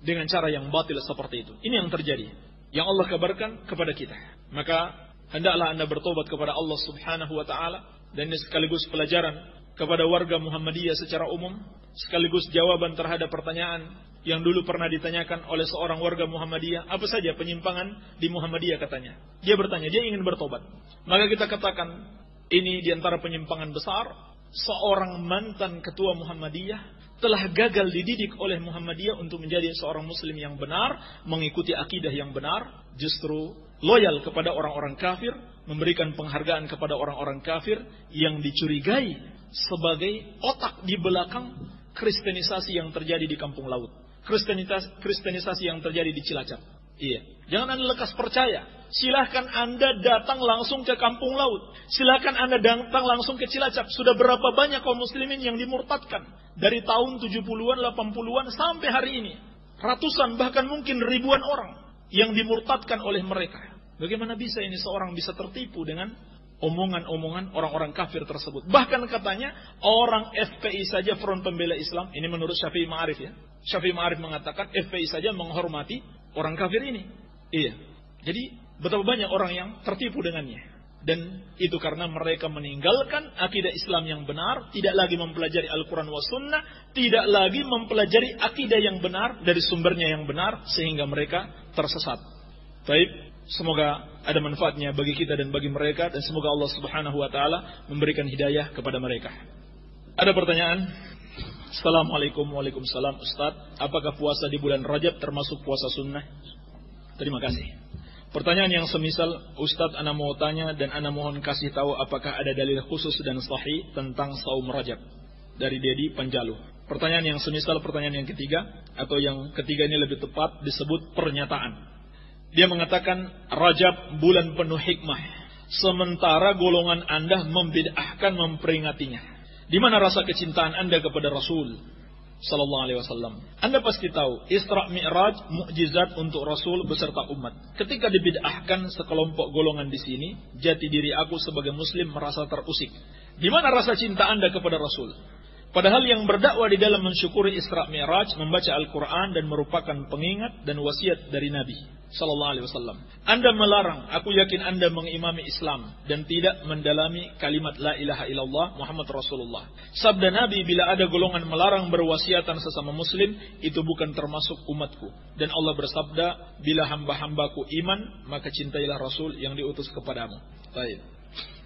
dengan cara yang batil seperti itu. Ini yang terjadi, yang Allah kabarkan kepada kita. Maka hendaklah Anda bertobat kepada Allah Subhanahu wa taala. Dan ini sekaligus pelajaran kepada warga Muhammadiyah secara umum, sekaligus jawaban terhadap pertanyaan yang dulu pernah ditanyakan oleh seorang warga Muhammadiyah, apa saja penyimpangan di Muhammadiyah katanya. Dia bertanya, dia ingin bertobat. Maka kita katakan, ini diantara penyimpangan besar, seorang mantan ketua Muhammadiyah telah gagal dididik oleh Muhammadiyah untuk menjadi seorang muslim yang benar, mengikuti akidah yang benar, justru loyal kepada orang-orang kafir, memberikan penghargaan kepada orang-orang kafir yang dicurigai sebagai otak di belakang kristenisasi yang terjadi di Kampung Laut. Kristenisasi yang terjadi di Cilacap. Iya. Jangan Anda lekas percaya. Silahkan Anda datang langsung ke Kampung Laut. Silahkan Anda datang langsung ke Cilacap. Sudah berapa banyak kaum muslimin yang dimurtadkan. Dari tahun 70-an, 80-an sampai hari ini. Ratusan bahkan mungkin ribuan orang yang dimurtadkan oleh mereka. Bagaimana bisa ini seorang bisa tertipu dengan omongan-omongan orang-orang kafir tersebut. Bahkan katanya orang FPI saja, Front Pembela Islam, ini menurut Syafi'i Ma'arif ya. Syafi'i Ma'arif mengatakan FPI saja menghormati orang kafir ini. Iya. Jadi betapa banyak orang yang tertipu dengannya. Dan itu karena mereka meninggalkan akidah Islam yang benar, tidak lagi mempelajari Al-Quran wa Sunnah, tidak lagi mempelajari akidah yang benar dari sumbernya yang benar, sehingga mereka tersesat. Baik. Semoga ada manfaatnya bagi kita dan bagi mereka, dan semoga Allah Subhanahu wa taala memberikan hidayah kepada mereka. Ada pertanyaan? Assalamualaikum. Waalaikumsalam. Ustaz, apakah puasa di bulan Rajab termasuk puasa sunnah? Terima kasih. Pertanyaan yang semisal, Ustaz, ana mau tanya dan ana mohon kasih tahu apakah ada dalil khusus dan sahih tentang saum Rajab. Dari Dedi Panjalu. Pertanyaan yang semisal pertanyaan yang ketiga, atau yang ketiga ini lebih tepat disebut pernyataan. Dia mengatakan Rajab bulan penuh hikmah, sementara golongan Anda membid'ahkan memperingatinya. Di mana rasa kecintaan Anda kepada Rasul sallallahu alaihi wasallam? Anda pasti tahu Isra Mi'raj mukjizat untuk Rasul beserta umat. Ketika dibid'ahkan sekelompok golongan di sini, jati diri aku sebagai muslim merasa terusik. Di mana rasa cinta Anda kepada Rasul? Padahal yang berdakwah di dalam mensyukuri Isra Mi'raj, membaca Al-Quran dan merupakan pengingat dan wasiat dari Nabi sallallahu alaihi wasallam. Anda melarang, aku yakin Anda mengimami Islam dan tidak mendalami kalimat la ilaha illallah Muhammad Rasulullah. Sabda Nabi, bila ada golongan melarang berwasiatan sesama muslim, itu bukan termasuk umatku. Dan Allah bersabda, bila hamba-hambaku iman, maka cintailah Rasul yang diutus kepadamu. Baik.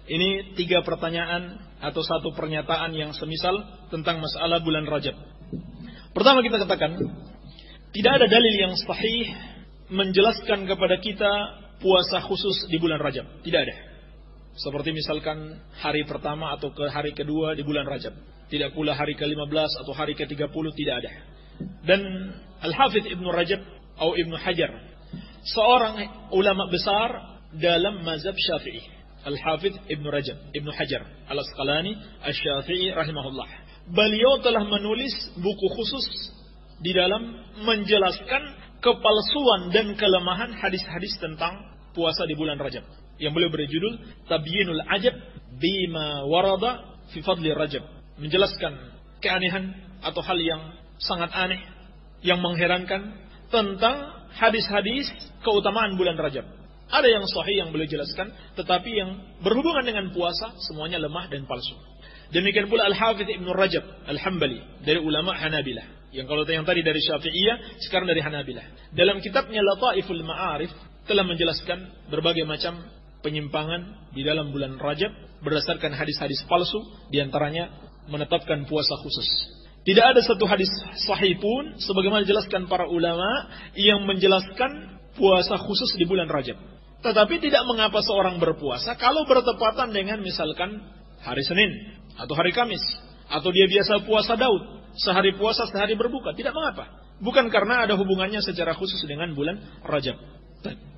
Ini 3 pertanyaan atau 1 pernyataan yang semisal tentang masalah bulan Rajab. Pertama kita katakan, tidak ada dalil yang sahih menjelaskan kepada kita puasa khusus di bulan Rajab. Tidak ada. Seperti misalkan hari pertama atau ke hari kedua di bulan Rajab. Tidak pula hari ke-15 atau hari ke-30, tidak ada. Dan Al-Hafidh Ibnu Rajab atau Ibnu Hajar, seorang ulama besar dalam mazhab Syafi'i. Al-Hafidh Ibnu Hajar Al-Asqalani Asy-Syafi'i rahimahullah. Beliau telah menulis buku khusus di dalam menjelaskan kepalsuan dan kelemahan hadis-hadis tentang puasa di bulan Rajab, yang beliau beri judul Tabyinul Ajab Bima Warada fi Fadli Rajab, menjelaskan keanehan atau hal yang sangat aneh yang mengherankan tentang hadis-hadis keutamaan bulan Rajab. Ada yang sahih yang beliau jelaskan, tetapi yang berhubungan dengan puasa semuanya lemah dan palsu. Demikian pula Al-Hafidz Ibnu Rajab Al-Hambali dari ulama Hanabilah. Yang kalau yang tadi dari Syafi'iyah, sekarang dari Hanabilah. Dalam kitabnya Lataiful Ma'arif telah menjelaskan berbagai macam penyimpangan di dalam bulan Rajab berdasarkan hadis-hadis palsu, diantaranya menetapkan puasa khusus. Tidak ada satu hadis sahih pun sebagaimana dijelaskan para ulama yang menjelaskan puasa khusus di bulan Rajab. Tetapi tidak mengapa seorang berpuasa kalau bertepatan dengan misalkan hari Senin atau hari Kamis, atau dia biasa puasa Daud, sehari puasa sehari berbuka, tidak mengapa. Bukan karena ada hubungannya secara khusus dengan bulan Rajab.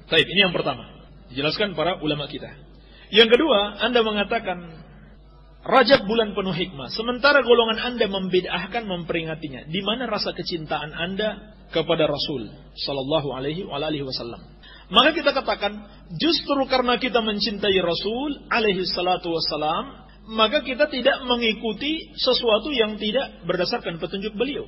Baik, ini yang pertama, dijelaskan para ulama kita. Yang kedua, Anda mengatakan Rajab bulan penuh hikmah, sementara golongan Anda membid'ahkan memperingatinya. Di mana rasa kecintaan Anda kepada Rasul sallallahu alaihi wasallam? Maka kita katakan, justru karena kita mencintai Rasul alaihi salatu wasallam, maka kita tidak mengikuti sesuatu yang tidak berdasarkan petunjuk beliau.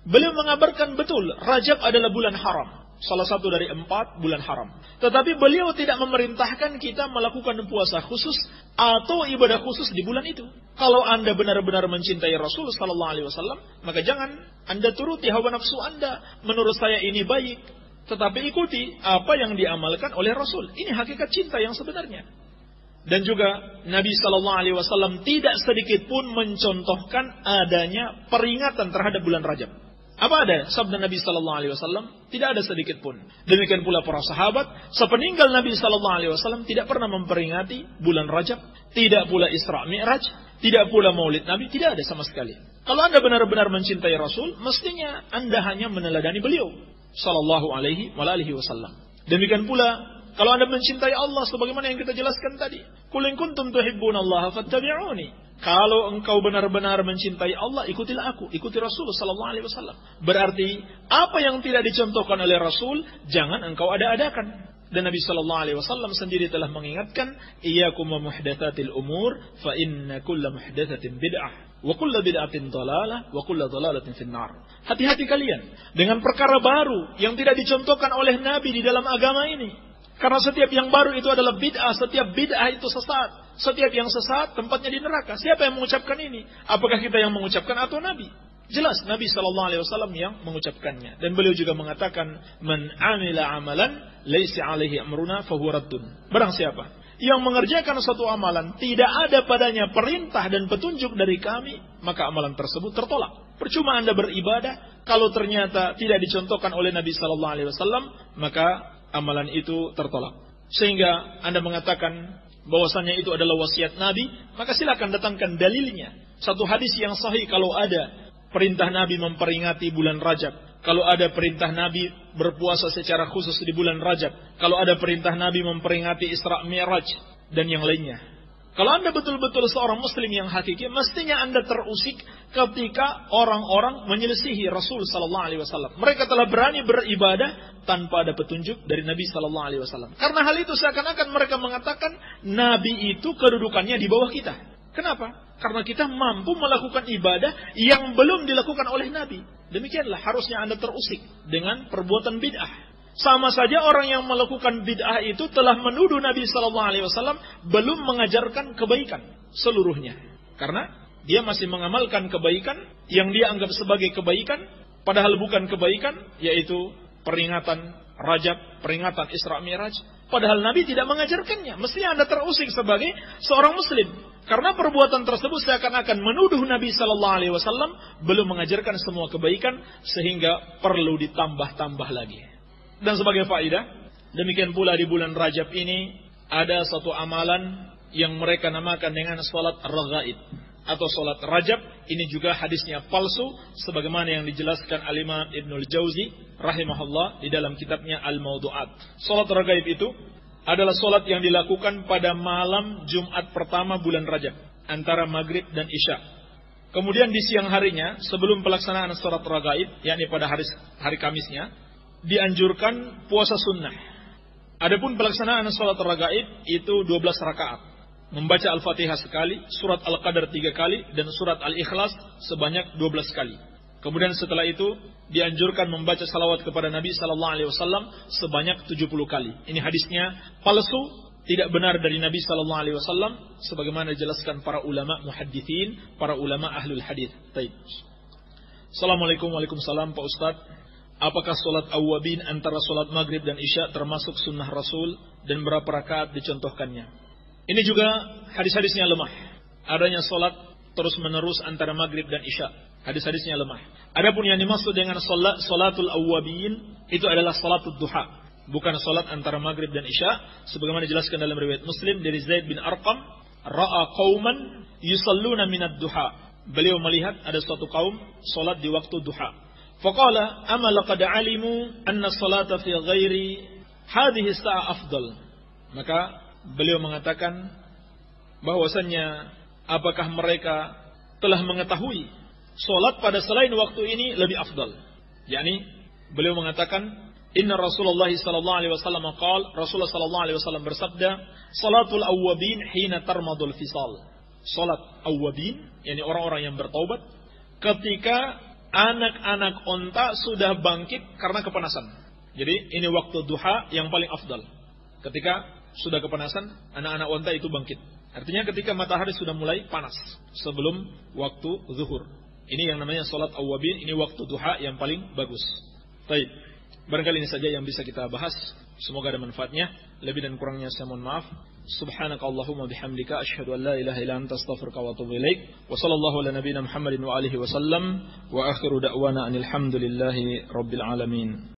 Beliau mengabarkan betul, Rajab adalah bulan haram, salah satu dari 4 bulan haram. Tetapi beliau tidak memerintahkan kita melakukan puasa khusus atau ibadah khusus di bulan itu. Kalau Anda benar-benar mencintai Rasul sallallahu alaihi wasallam, maka jangan Anda turuti hawa nafsu Anda. Menurut saya ini baik, tetapi ikuti apa yang diamalkan oleh Rasul. Ini hakikat cinta yang sebenarnya. Dan juga Nabi sallallahu alaihi wasallam tidak sedikit pun mencontohkan adanya peringatan terhadap bulan Rajab. Apa ada sabda Nabi sallallahu alaihi wasallam? Tidak ada sedikit pun. Demikian pula para sahabat, sepeninggal Nabi sallallahu alaihi wasallam tidak pernah memperingati bulan Rajab, tidak pula Isra Mi'raj, tidak pula Maulid Nabi, tidak ada sama sekali. Kalau Anda benar-benar mencintai Rasul, mestinya Anda hanya meneladani beliau sallallahu alaihi wasallam. Demikian pula kalau Anda mencintai Allah sebagaimana yang kita jelaskan tadi, qul in kuntum tuhibbunallaha fattabi'uni. Kalau engkau benar-benar mencintai Allah, ikutilah aku, ikuti Rasul sallallahu alaihi wasallam. Berarti apa yang tidak dicontohkan oleh Rasul jangan engkau ada-adakan. Dan Nabi sallallahu alaihi wasallam sendiri telah mengingatkan, iyyakum wa muhdatsatil umur fa inna kulla muhdatsatin bid'ah wa kullu bid'atin dhalalah wa kullu dhalalatin finnar. Hati-hati kalian dengan perkara baru yang tidak dicontohkan oleh Nabi di dalam agama ini. Karena setiap yang baru itu adalah bid'ah, setiap bid'ah itu sesat. Setiap yang sesat tempatnya di neraka. Siapa yang mengucapkan ini? Apakah kita yang mengucapkan atau Nabi? Jelas Nabi sallallahu alaihi wasallam yang mengucapkannya. Dan beliau juga mengatakan, "Man 'amila 'amalan laisa 'alaihi amruna fahuwa raddun." Barang siapa yang mengerjakan suatu amalan tidak ada padanya perintah dan petunjuk dari kami, maka amalan tersebut tertolak. Percuma Anda beribadah kalau ternyata tidak dicontohkan oleh Nabi sallallahu alaihi wasallam, maka amalan itu tertolak. Sehingga Anda mengatakan bahwasannya itu adalah wasiat Nabi, maka silakan datangkan dalilnya. Satu hadis yang sahih kalau ada perintah Nabi memperingati bulan Rajab, kalau ada perintah Nabi berpuasa secara khusus di bulan Rajab, kalau ada perintah Nabi memperingati Isra Mi'raj dan yang lainnya. Kalau Anda betul-betul seorang muslim yang hakiki, mestinya Anda terusik ketika orang-orang menyelisihi Rasul sallallahu alaihi wasallam. Mereka telah berani beribadah tanpa ada petunjuk dari Nabi sallallahu alaihi wasallam. Karena hal itu seakan-akan mereka mengatakan Nabi itu kedudukannya di bawah kita. Kenapa? Karena kita mampu melakukan ibadah yang belum dilakukan oleh Nabi. Demikianlah harusnya Anda terusik dengan perbuatan bid'ah. Sama saja orang yang melakukan bid'ah itu telah menuduh Nabi sallallahu alaihi wasallam belum mengajarkan kebaikan seluruhnya. Karena dia masih mengamalkan kebaikan yang dia anggap sebagai kebaikan, padahal bukan kebaikan, yaitu peringatan Rajab, peringatan Isra Mi'raj. Padahal Nabi tidak mengajarkannya. Mestinya Anda terusik sebagai seorang muslim. Karena perbuatan tersebut seakan-akan menuduh Nabi sallallahu alaihi wasallam belum mengajarkan semua kebaikan, sehingga perlu ditambah-tambah lagi. Dan sebagai faedah, demikian pula di bulan Rajab ini ada satu amalan yang mereka namakan dengan salat raghaib atau salat Rajab. Ini juga hadisnya palsu sebagaimana yang dijelaskan Al-Imam Ibnul Jauzi rahimahullah di dalam kitabnya Al-Mawdu'at. Salat raghaib itu adalah salat yang dilakukan pada malam Jumat pertama bulan Rajab antara maghrib dan isya. Kemudian di siang harinya sebelum pelaksanaan salat raghaib, yakni pada hari Kamisnya, dianjurkan puasa sunnah. Adapun pelaksanaan salat raghaib itu 12 rakaat. Membaca Al-Fatihah sekali, surat Al-Qadar 3 kali, dan surat Al-Ikhlas sebanyak 12 kali. Kemudian setelah itu dianjurkan membaca salawat kepada Nabi sallallahu alaihi wasallam sebanyak 70 kali. Ini hadisnya palsu, tidak benar dari Nabi sallallahu alaihi wasallam sebagaimana dijelaskan para ulama muhadditsin, para ulama ahlul hadis. Baik. Assalamualaikum. Waalaikumsalam Pak Ustaz. Apakah salat awwabin antara salat maghrib dan isya termasuk sunnah Rasul dan berapa rakaat dicontohkannya? Ini juga hadis-hadisnya lemah. Adanya salat terus-menerus antara maghrib dan isya. Hadis-hadisnya lemah. Adapun yang dimaksud dengan salatul awwabin itu adalah salatul duha, bukan salat antara maghrib dan isya sebagaimana dijelaskan dalam riwayat Muslim dari Zaid bin Arqam, ra'a qauman yusalluna minad duha. Beliau melihat ada suatu kaum salat di waktu duha. Faqala ama laqad alimu anna salata fi ghairi hadhihi sa'a afdal. Maka beliau mengatakan bahwasannya apakah mereka telah mengetahui salat pada selain waktu ini lebih afdal. Yani beliau mengatakan inna Rasulullah sallallahu alaihi wasallam qaal, Rasulullah sallallahu alaihi wasallam bersabda, salatul awwabin hina tarmadul fisal. Salat awwabin, yani orang-orang yang bertaubat ketika anak-anak onta sudah bangkit karena kepanasan. Jadi ini waktu duha yang paling afdal. Ketika sudah kepanasan, anak-anak onta itu bangkit. Artinya ketika matahari sudah mulai panas sebelum waktu zuhur. Ini yang namanya salat awwabin, ini waktu duha yang paling bagus. Baik. Barangkali ini saja yang bisa kita bahas. Semoga ada manfaatnya. Lebih dan kurangnya saya mohon maaf. Subhanakallahumma bihamdika asyhadu an la ilaha illa anta astaghfiruka wa atubu ilaik. Wa sallallahu ala nabiyyina Muhammadin wa alihi wa sallam. Wa akhiru da'wana anil hamdulillahi rabbil alamin.